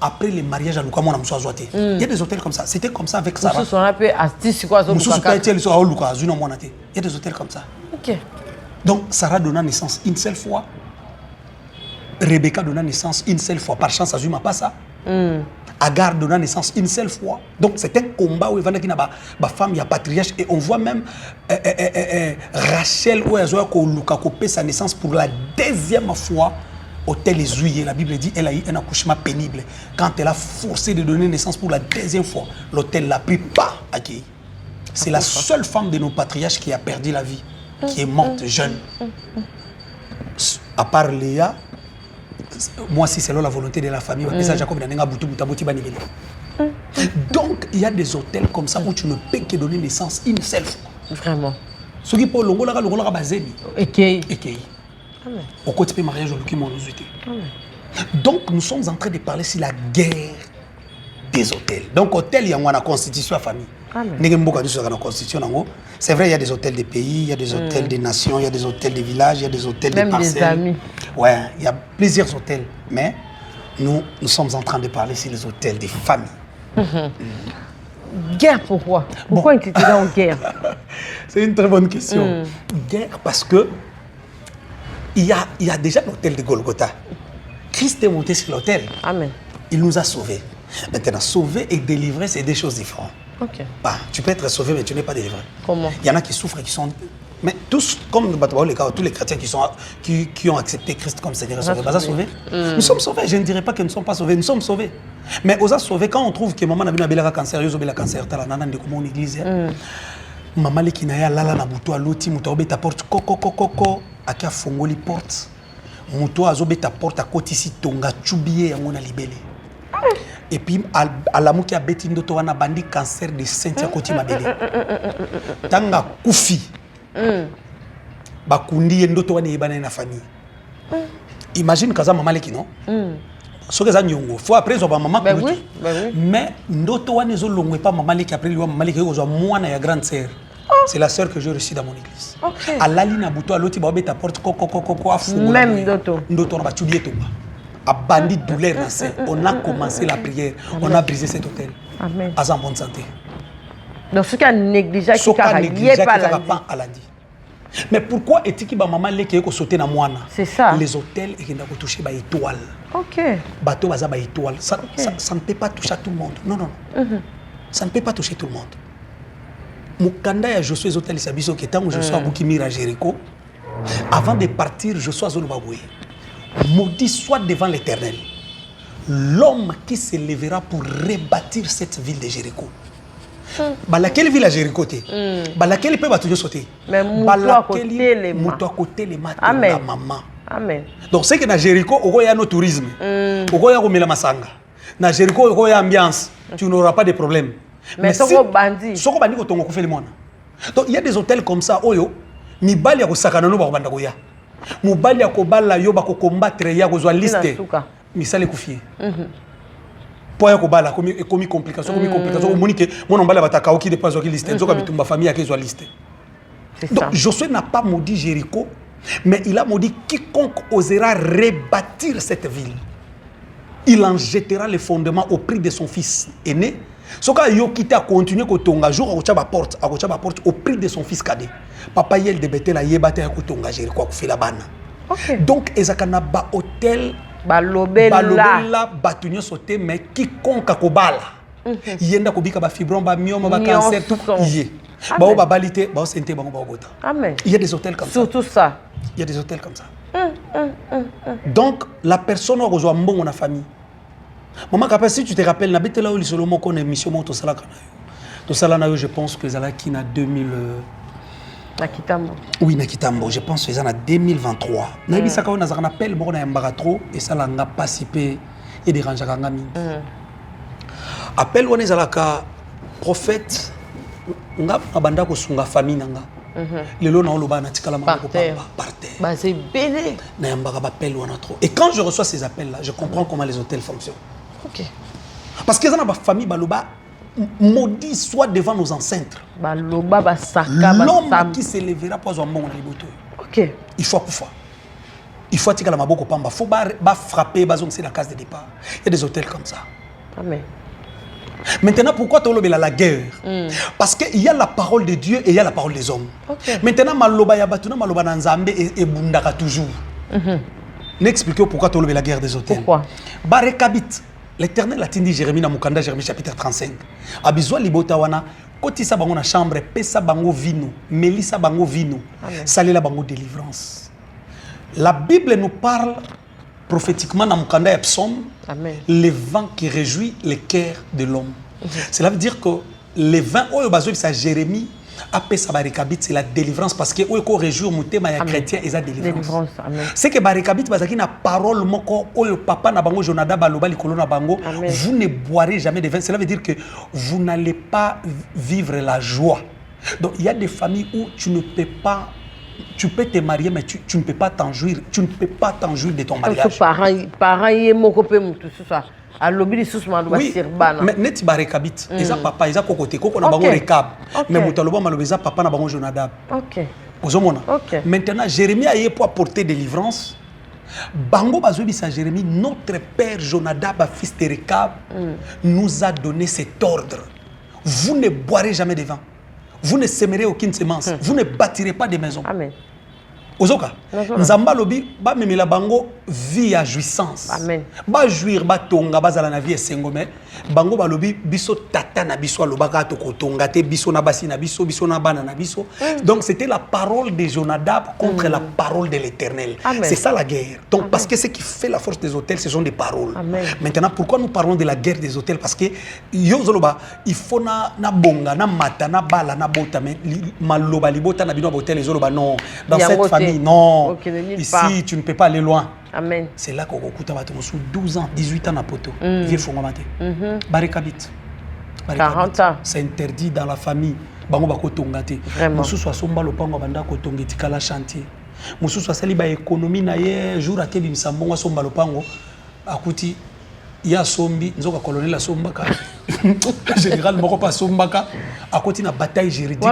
Après les mariages à Luka, il y a des hôtels comme ça. C'était comme ça avec Sarah. Il y a des hôtels comme ça. OK. Donc Sarah donna naissance une seule fois. Rebecca donna naissance une seule fois. Par chance, Azuma pas ça. Agar donna naissance une seule fois. Donc c'est un combat où il y a une femme, il y a patriarche. Et on voit même Rachel où elle a coupé sa naissance pour la deuxième fois. Hôtel Ezouye, la Bible dit elle a eu un accouchement pénible. Quand elle a forcé de donner naissance pour la deuxième fois, l'hôtel l'a pris pas accueilli. C'est la seule femme de nos patriarches qui a perdu la vie, qui est morte jeune. À part Léa, moi si c'est la volonté de la famille, donc il y a des hôtels comme ça où tu ne peux que donner naissance une seule fois. Vraiment. Ce qui pour l'ongola bazeni. OK. Au côté du mariage, donc nous sommes en train de parler sur la guerre des hôtels. Donc hôtel, il y a une constitution à famille. C'est vrai, il y a des hôtels des pays, il y a des hôtels des nations, il y a des hôtels des villages, il y a des hôtels des parcelles. Même des amis. Ouais, il y a plusieurs hôtels. Mais nous sommes en train de parler sur les hôtels des familles. Guerre pourquoi? Pourquoi tu étais en guerre? C'est une très bonne question. Guerre parce que il y a déjà l'hôtel de Golgotha. Christ est monté sur l'hôtel. Amen. Il nous a sauvés. Maintenant, sauver et délivrer, c'est deux choses différentes. OK. Bah, tu peux être sauvé, mais tu n'es pas délivré. Comment? Il y en a qui souffrent et qui sont... Mais tous, comme tous les chrétiens qui ont accepté Christ comme Seigneur et Sauveur, sauvés. Nous sommes sauvés. Je ne dirais pas que nous ne sommes pas sauvés. Nous sommes sauvés. Mais aux sauvés, quand on trouve que maman n'a pas cancer, il y a cancer, il y a une église. Maman qui n'a pas lala na buto aloti muto obeta porte koko akia fongoli porte muto azobeta porte à côté ici tonga chubie yango na libele et puis alamu ki abeti ndoto wana bandi cancer de sein ya côté mabele tanga kufi bakundi ndoto wana yebana na famille. Imagine kaza maman leki non soki eza nyongo faut après zo ba maman oui. mais ndoto wana ezo longwe pas maman leki après liwa maman leki kozwa mwana ya grande sœur. C'est la sœur que j'ai reçue dans mon église. OK. Alali na buto aloti ba obeta porte koko afungola. Même ndoto na ba chubie tonga. A bandi douleur na sein. On a commencé la prière, on a brisé cet hôtel. Amen. En bonne santé. Donc ce qui a négligé qui a lundi. Mais pourquoi est-ce que maman leki ko sauter na mwana? C'est ça. Les hôtels et qui n'a pas touché ba étoile. OK. Bateau baza ba étoile. Ça ne peut pas toucher à tout le monde. Non. Ça ne peut pas toucher tout le monde. Mukanda ya Josué hôtel Sabiso qui est où Josué Bukimira Jéricho. Avant de partir, Josué Zolobaboué. Maudit soit devant l'Éternel l'homme qui se lèvera pour rebâtir cette ville de Jéricho. Laquelle ville à Jéricho? Laquelle peut battre sauter? Mais mouto à côté les mains. Amen. Maman. Amen. Donc c'est que dans Jéricho, il y a no tourisme. Il y a la masanga. Dans Jéricho, il y a ambiance. Tu n'auras pas de problème. Mais si bandi. Soko bandi ko tongo kufeli mwana. Donc il y a des hôtels comme ça oyo mibali ya kosakana no ba banda koya. Mubali ya kobala yo ba ko combattre ya kozwa liste. Misale kufie. Po ya kobala komi complication o monike mona mbala bataka oki de pas oki liste nzoka bitumba famille ya kezwa liste. Donc Josué n'a pas maudit Jéricho, mais il a maudit quiconque osera rebâtir cette ville. Il en jettera les fondements au prix de son fils aîné. Ce qu'il a quitté à continuer à tonga jour à porte au prix de son fils cadet. Papa yel de Bethel a yebate à tonga Jéricho fait la banne. Donc ezakana ba hôtel balobela batunyo sauté mais quiconque a kobala. Yenda kobika ba fibron ba myome ba cancer tout yé. Ba ba balité ba santé ba gota. Amen. Il y a des hôtels comme ça. Surtout ça. Il y a des hôtels comme ça. Donc la personne a besoin de bon la famille. Maman, si tu te rappelles, n'habite là où il se le émission tout ça là, je pense que Zalaki na 2000 Na Kitambo. Oui, na Kitambo. Je pense que c'est en 2023. Nabi saka on a un appel, bon, on a un baratro et ça l'a pas si peu et dérange à ngami. Appel on est à la prophète. Nga abanda ko sunga famille nanga. Lelo na oloba na tikala mako pamba par terre. Bah c'est belé. Na yamba ba appel wana trop. Et quand je reçois ces appels là, je comprends comment les hôtels fonctionnent. OK. Parce que dans ma famille baloba maudit soit devant nos ancêtres. Baloba ba saka ba l'homme qui s'élèvera pour un bon liboto. OK. Il faut pouvoir. Il faut tikala maboko pamba, faut ba frapper bazong c'est la case de départ. Il y a des hôtels comme ça. Amen. Maintenant, pourquoi tu as la guerre? Parce qu'il y a la parole de Dieu et il y a la parole des hommes. Okay. Maintenant, maloba ya batuna maloba na nzambe et bundaka toujours. N'expliquez pourquoi tu as la guerre des hôtels. Pourquoi? Barekabit. L'Éternel a dit Jérémie na Mukanda, Jérémie chapitre 35. Abizwa libota wana kotisa bango na chambre, pesa bango vino, melisa bango vino, salela bango délivrance. La Bible nous parle prophétiquement dans Mukanda et Psaume, les vents qui réjouit le cœur de l'homme. Cela veut dire que les vents, c'est Jérémie, après ça, c'est la délivrance parce que on réjouit au thème ya chrétien et la délivrance. C'est que barikabit bazaki na parole moko oyo papa na bango Jonadab baloba likolo na bango, vous ne boirez jamais de vin. Cela veut dire que vous n'allez pas vivre la joie. Donc il y a des familles où tu ne peux pas. Tu peux te marier, mais tu ne peux pas t'en jouir. Tu ne peux pas t'en jouir de ton mariage. Parents, tout ça. Oui, mais net barekabit. Ils ont papa, ils ont cocoté, coco na bango rekab. Mais mutaloba malobeza papa na bango Jonadab. OK. Maintenant, Jérémie a eu pour apporter délivrance. Bango bazobi sa Jérémie, notre père Jonadab, fils de Rekab, nous a donné cet ordre. Vous ne boirez jamais de vin. Vous ne sèmerez aucune semence. Vous ne bâtirez pas de maisons. Amen. Ozoka. Nzamba lobi ba memela bango vie à jouissance. Amen. Ba jouir ba tonga ba zala na vie esengome. Bango ba lobi biso tata na biso lobaka to kotonga te biso na basi na biso biso na bana na biso. Donc c'était la parole de Jonadab contre la parole de l'Éternel. C'est ça la guerre. Donc parce que ce qui fait la force des hôtels ce sont des paroles. Amen. Maintenant pourquoi nous parlons de la guerre des hôtels parce que yozoloba il faut na bonga na mata na bala na bota mais maloba libota na bino hôtel ezoloba non dans cette famille. Non, ici tu ne peux pas aller loin. Amen. C'est là qu'on écoute sous 12 ans, 18 ans à poto. Vieux fongomate. Barekabit. 40 ans. C'est interdit dans la famille. Bango bako tongate. Musu so somba lopango banda ko tongeti kala chantier. Musu so sali ba économie na ye jour a tebi msambongo somba lopango akuti ya sombi nzoka colonel sombaka. Général moko pas sombaka akoti na bataille juridique.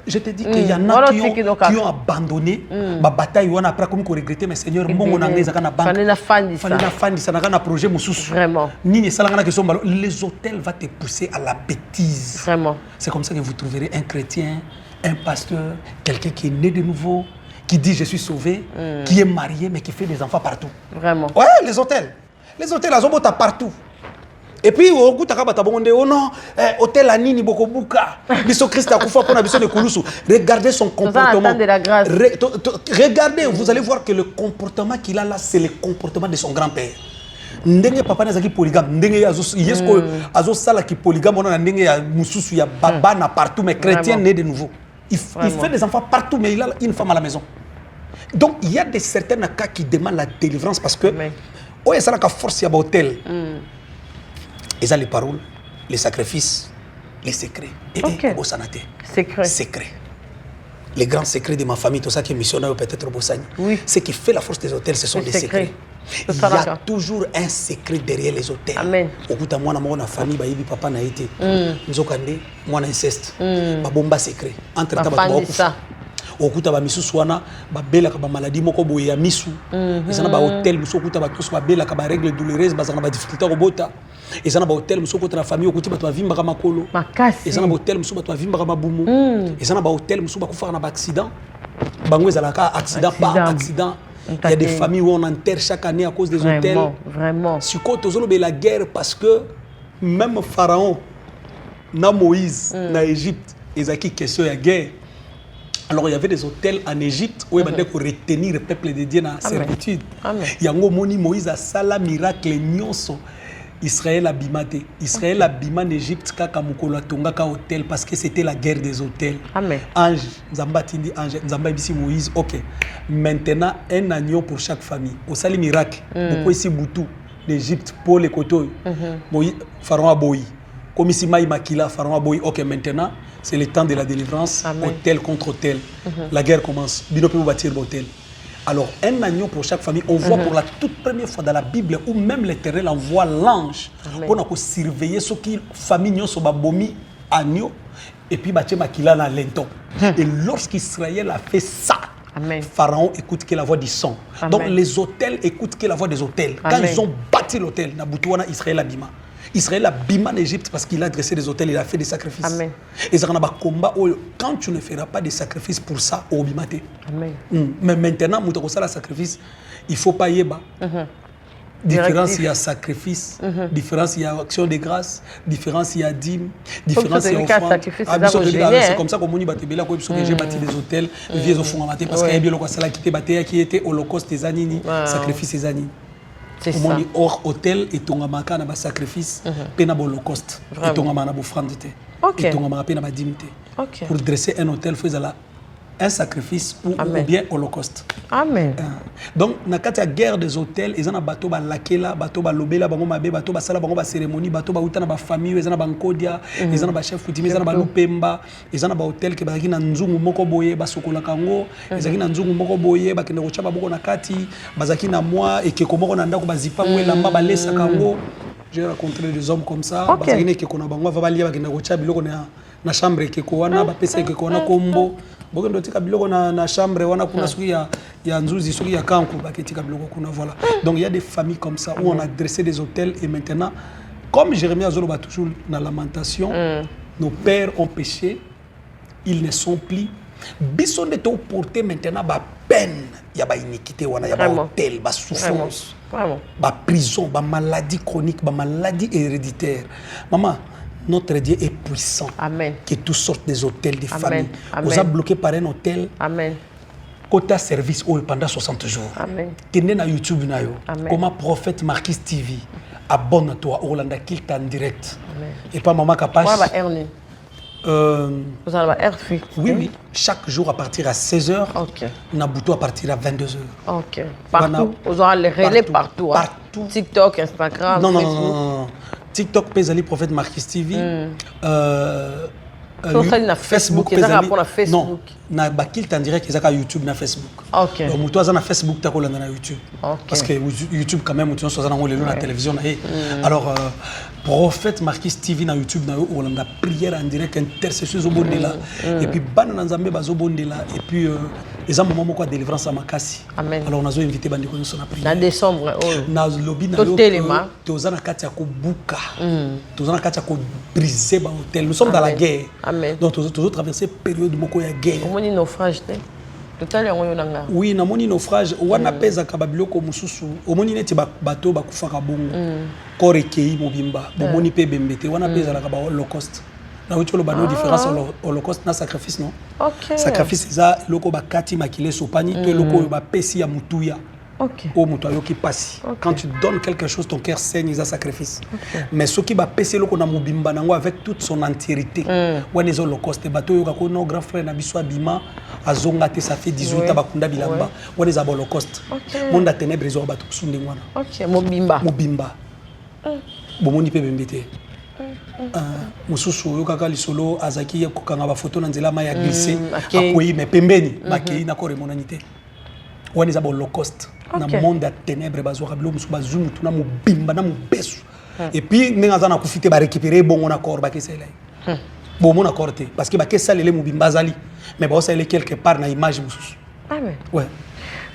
Je te dis qu'il y en a qui ont abandonné ma bataille on après comme qu'on regrettait mais Seigneur mbongo na ngeza kana banque. Fallait na fandi ça na kana projet mususu. Vraiment. Nini sala kana que somba les hôtels va te pousser à la bêtise. Vraiment. C'est comme ça que vous trouverez un chrétien, un pasteur, quelqu'un qui est né de nouveau, qui dit je suis sauvé, qui est marié mais qui fait des enfants partout. Vraiment. Ouais, les hôtels. Les hôtels, ils ont partout. Et puis, au goût, oh non, hôtel à Nini Bokobuka, Biso Christ a Koufa pour Biso de Koulousou. Regardez son comportement. Regardez, vous allez voir que le comportement qu'il a là, c'est le comportement de son grand-père. Ndenge papa nazaki polygame, ndenge yesko azo sala ki polygame, on a ndenge ya mususu ya baba na partout, mais chrétien né de nouveau. Il fait des enfants partout, mais il a une femme à la maison. Donc, il y a des certains cas qui demandent la délivrance parce que. Oh, il y a la force à l'hôtel. Ils ont les paroles, les sacrifices, les secrets. Et au sanaté. Secret. Les grands secrets de ma famille, tout ça qui est missionnaire peut-être au Bossani. Ce qui fait la force des hôtels, ce sont des secrets. Il y a toujours un secret derrière les hôtels. Amen. Au bout de moi, ma famille, papa n'a été. Nous avons moi inceste. Ma bomba secret. Entre temps, okuta ba misu swana ba bela ka ba maladie moko boye ya misu ezana ba hôtel muso okuta ba tous ba bela ka ba règle douloureuse bazana ba difficulté robota ezana ba hôtel muso okuta na famille okuti ba to vimba ka makolo makasi ezana ba hôtel muso ba to vimba ka mabumu ezana ba hôtel muso ba kufa na ba accident bango ezala ka accident par accident. Il y a des familles où on enterre chaque année à cause des hôtels. Vraiment. Si côté ozolo be la guerre parce que même Pharaon na Moïse na Égypte ezaki question ya guerre. Alors il y avait des hôtels en Égypte où il fallait retenir le peuple de Dieu dans la servitude. Il y a un Moïse a sala miracle nyonso Israël abimate. Israël abima en Égypte kaka mukolo tongaka hôtel parce que c'était la guerre des hôtels. Amen. Ange, Nzamba tindi ange, Nzamba ibisi Moïse. OK. Maintenant un agneau pour chaque famille. Au sali miracle. Beaucoup ici Boutou d'Égypte pour les coteaux. Pharaon Aboyi. Comme ici Maï Makila, Pharaon Aboyi. OK, maintenant c'est le temps de la délivrance. Amen. Hôtel contre hôtel. La guerre commence. Bino peut bâtir l'hôtel. Alors, un agneau pour chaque famille, on voit pour la toute première fois dans la Bible où même l'Éternel envoie l'ange pour surveiller ce qui famille sont babomi agneau et puis bâtir makila na lenton. Et lorsqu'Israël a fait ça, Amen. Pharaon écoute que la voix du son. Amen. Donc les hôtels écoutent que la voix des hôtels. Quand Amen. Ils ont bâti l'hôtel, Naboutouana, Israël abima. Israël a bimé en Égypte parce qu'il a dressé des hôtels, il a fait des sacrifices. Amen. Et ça a combat quand tu ne feras pas de sacrifices pour ça, au bimate. Amen. Mais maintenant, tu as le sacrifice, il ne faut pas y aller. Différence, il y a sacrifice, différence, il y a action de grâce, différence, il y a dîme, différence, il y a offrande. C'est comme ça qu'on a bâti des hôtels, vieux au fond parce qu'il y a bien le qui était holocauste des années, sacrifice des années. C'est ça. Hors hôtel et ton amaka na sacrifice, pena holocauste et ton amana offrande et ton amaka pena dimité. Pour dresser un hôtel, il faut un sacrifice ou bien holocauste. Amen. Donc, dans la guerre des hôtels, ils ont un bateau ba lakela, bateau ba lobela, bango mabe, bateau ba sala, bango ba cérémonie, bateau ba utana ba famille, ils ont un bankodia, ils ont un chef coutumier, ils ont un lupemba, ils ont un hôtel qui ba kina nzungu moko boye, ba sokola kango, ils ont kina nzungu moko boye, ba kina rocha ba boko na kati, bazaki na moi et que komoko na ndako ba zipa mwe lamba ba lesa kango. J'ai rencontré des hommes comme ça, bazaki ne ke kona bango va balia ba kina rocha biloko na chambre ke ko wana ba pesa ke ko wana kombo. Donc il y a des familles comme ça où on a dressé des hôtels et maintenant, comme Jérémie Azoloba toujours dans la lamentation, nos pères ont péché, ils ne sont plus. Bisson de tout porter maintenant ba peine, il y a ba iniquité, il y a ba hôtel, ba souffrance, ba prison, ba maladie chronique, ba maladie héréditaire. Maman, notre Dieu est puissant. Amen. Que toutes sortes des hôtels, des familles. Vous êtes bloqué par un hôtel. Amen. Quota service pendant 60 jours. Amen. Tenez na YouTube na yo. Comment prophète Marquis TV. Abonne-toi au Hollanda qu'il en direct. Amen. Et pas maman capable. Vous avez un RFI. Oui. Chaque jour à partir à 16h. OK. Naboutou à partir à 22h. OK. Partout. Vous avez les relais partout. Partout. TikTok, Instagram, Facebook. Non. TikTok pèse prophète Marquis TV. Facebook, non, na bakil t'en dirait qu'ils ont YouTube na Facebook. OK. Donc toi na Facebook t'as quoi na YouTube. Parce que YouTube quand même tu as na télévision alors prophète Marquis TV na YouTube na on a prière en direct intercession au bondela et puis banana nzambe bazo bondela et puis les hommes moment quoi délivrance à makasi. Amen. Alors on a invité bandi ko na prière. Na décembre na lobby na yo tozana kati ya ko buka. Tozana kati ya ko briser ba hôtel. Nous sommes dans la guerre. Amen. Donc toujours traverser période moko ya guerre. Comment ni naufrage te? Total on yonanga. Oui, na moni naufrage wana peza kababiloko mususu. Omoni neti bateau bakufaka bongo. Korekei mobimba. Bomoni pe bembete wana peza la kaba holocauste. Na uti lo bano différence holocauste na sacrifice non? OK. Sacrifice ça loko bakati makile sopani to loko ba pesi ya mutuya. OK. Au mutuya qui passe. Quand tu donnes quelque chose ton cœur saigne ça sacrifice. Mais ce qui va pesi loko na mobimba nango avec toute son entièreté. Wana les holocauste bateau yo kako no grand frère na biso abima azonga te ça fait 18 ans bakunda bilamba wana les holocauste. Monde à ténèbres zo bateau sunde wana. OK, mobimba. Bomoni pe bembete. Mususu yokaka lisolo azaki ya kokanga ba photo na nzela ma ya glissé akoyi mais pembeni bakei na ko remonanité wani za holocauste na monde à ténèbres bazo kabilo musu bazumu tuna mobimba na mobesu et puis ninga za na kufite ba récupérer bongo na corps bakesela bon na corps parce que bakesala le mobimba zali mais ba osala quelque part na image mususu. Amen. Ouais.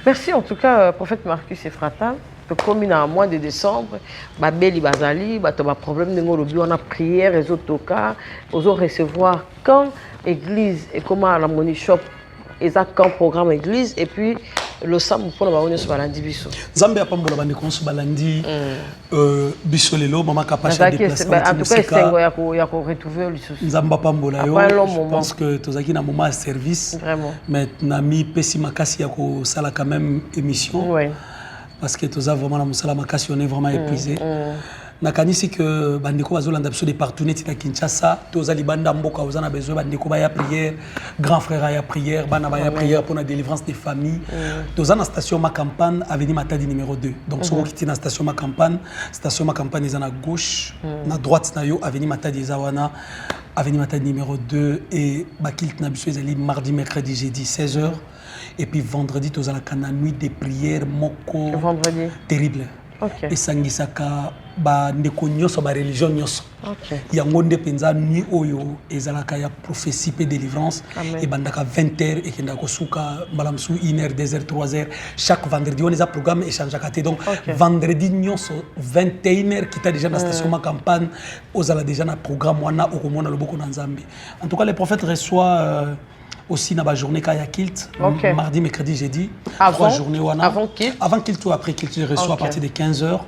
Merci en tout cas prophète Marcus Efrata. Comme il a un mois de décembre, Babeli Bazali, un problème de l'objet, on a prière, les autres cas, ils ont recevoir quand l'église et comment la money shop, ils ont quand programme église et puis le samedi pour la on sur balandi biso. Zambie a pas mbola bandi konsu balandi biso lelo mama capable de déplacer. En tout cas c'est ya ko retrouver le souci. Zamba pas mbola yo. Je pense que tozaki na moment à service. Vraiment. Mais nami pesi makasi ya ko sala quand même émission. Ouais. Parce que tous vraiment la musala makasi on est vraiment épuisé. nakanisi que bandeko bazolanda biso des partenaires na Kinshasa toza libanda mboka ozana besoin bandeko ba ya prière grand frère ya prière bana ba ya prière pour la délivrance des familles toza na station ma campagne avenue Matadi numéro 2 donc soki kiti na station ma campagne eza na gauche na droite na yo avenue Matadi eza wana avenue Matadi numéro 2 et bakilt na biso ezali mardi mercredi jeudi 16h et puis vendredi toza la kana nuit de prière moko vendredi terrible. Okay. Et sangisaka ba ndeko nyonso ba religion nyonso. Okay. Yango nde penza nuit oyo ezalaka ya prophétie pe délivrance et bandaka 20h et kenda ko suka malamsu 1h 2h 3h chaque vendredi on les a programme échange kate donc vendredi nyonso 21h kita déjà na station ma campagne ozala déjà na programme wana okomona loboko na Nzambe. En tout cas les prophètes reçoit aussi na ba journée kaya kilt mardi mercredi jeudi avant, 3 journées wana avant kilt ou après kilt je reçois à partir de 15h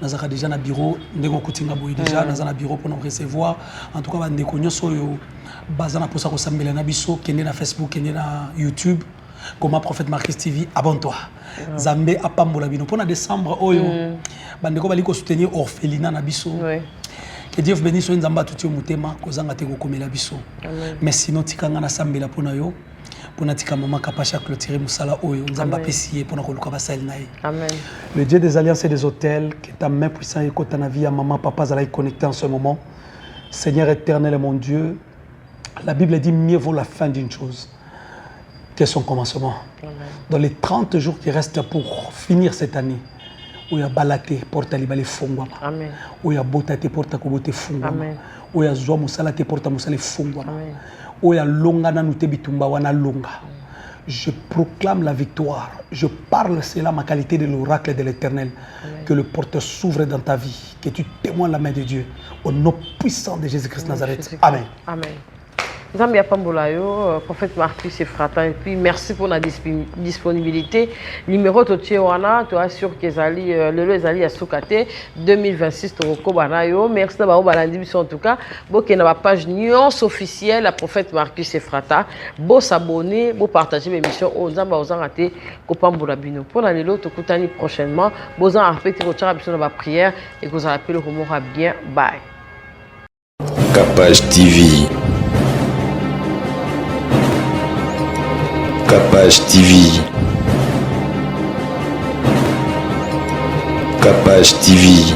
nazaka déjà na bureau ndeko kutinga boy déjà nazana bureau pour nous recevoir en tout cas ba ndeko nyoso yo bazana posa ko sambela na biso kende na Facebook kende na YouTube comme prophète Marcus TV abonne-toi Zambé apambola bino pour na décembre oyo ba ndeko bali ko soutenir orphelinat na biso que Dieu bénisse nous Nzamba tout mutema kozanga te ko komela biso mais sinon tikanga na sambela pona yo pona tika mama kapasha clôturer musala oyo Nzamba pesier pona ko luka basal nae amen. Le Dieu des alliances et des hôtels que ta main puissante et que ta vie à maman papa zala connecté en ce moment. Seigneur éternel mon Dieu, la Bible dit mieux vaut la fin d'une chose que son commencement. Amen. Dans les 30 jours qui restent pour finir cette année, où il y a balate porta libale fongwa amen où il y a botate porta kobote fongwa amen où il y a zwa musala te porta musala fongwa amen où il y a longa na nute bitumba wana longa. Je proclame la victoire. Je parle cela ma qualité de l'oracle de l'Éternel. Que le porteur s'ouvre dans ta vie, que tu témoignes la main de Dieu au nom puissant de Jésus-Christ Nazareth. Amen. Amen. Zambia Pambolayo, prophète Marcus Efrata, et puis merci pour la disponibilité. Numéro Totiwana, tu as sûr que Zali, le Zali à Soukate 2026 Toroko Banayo. Merci d'avoir en tout cas. Bon, qu'il y a page Nyons officielle, la prophète Marcus Efrata. Bon s'abonner, bon partager mes missions. Aux Zamba aux Angate, Kopambola Bino. Pour l'année l'autre, Koutani prochainement. Bon, en fait, tu as la prière et que vous appelez le Romora bien. Bye. Capage TV. Capage TV. Capage TV.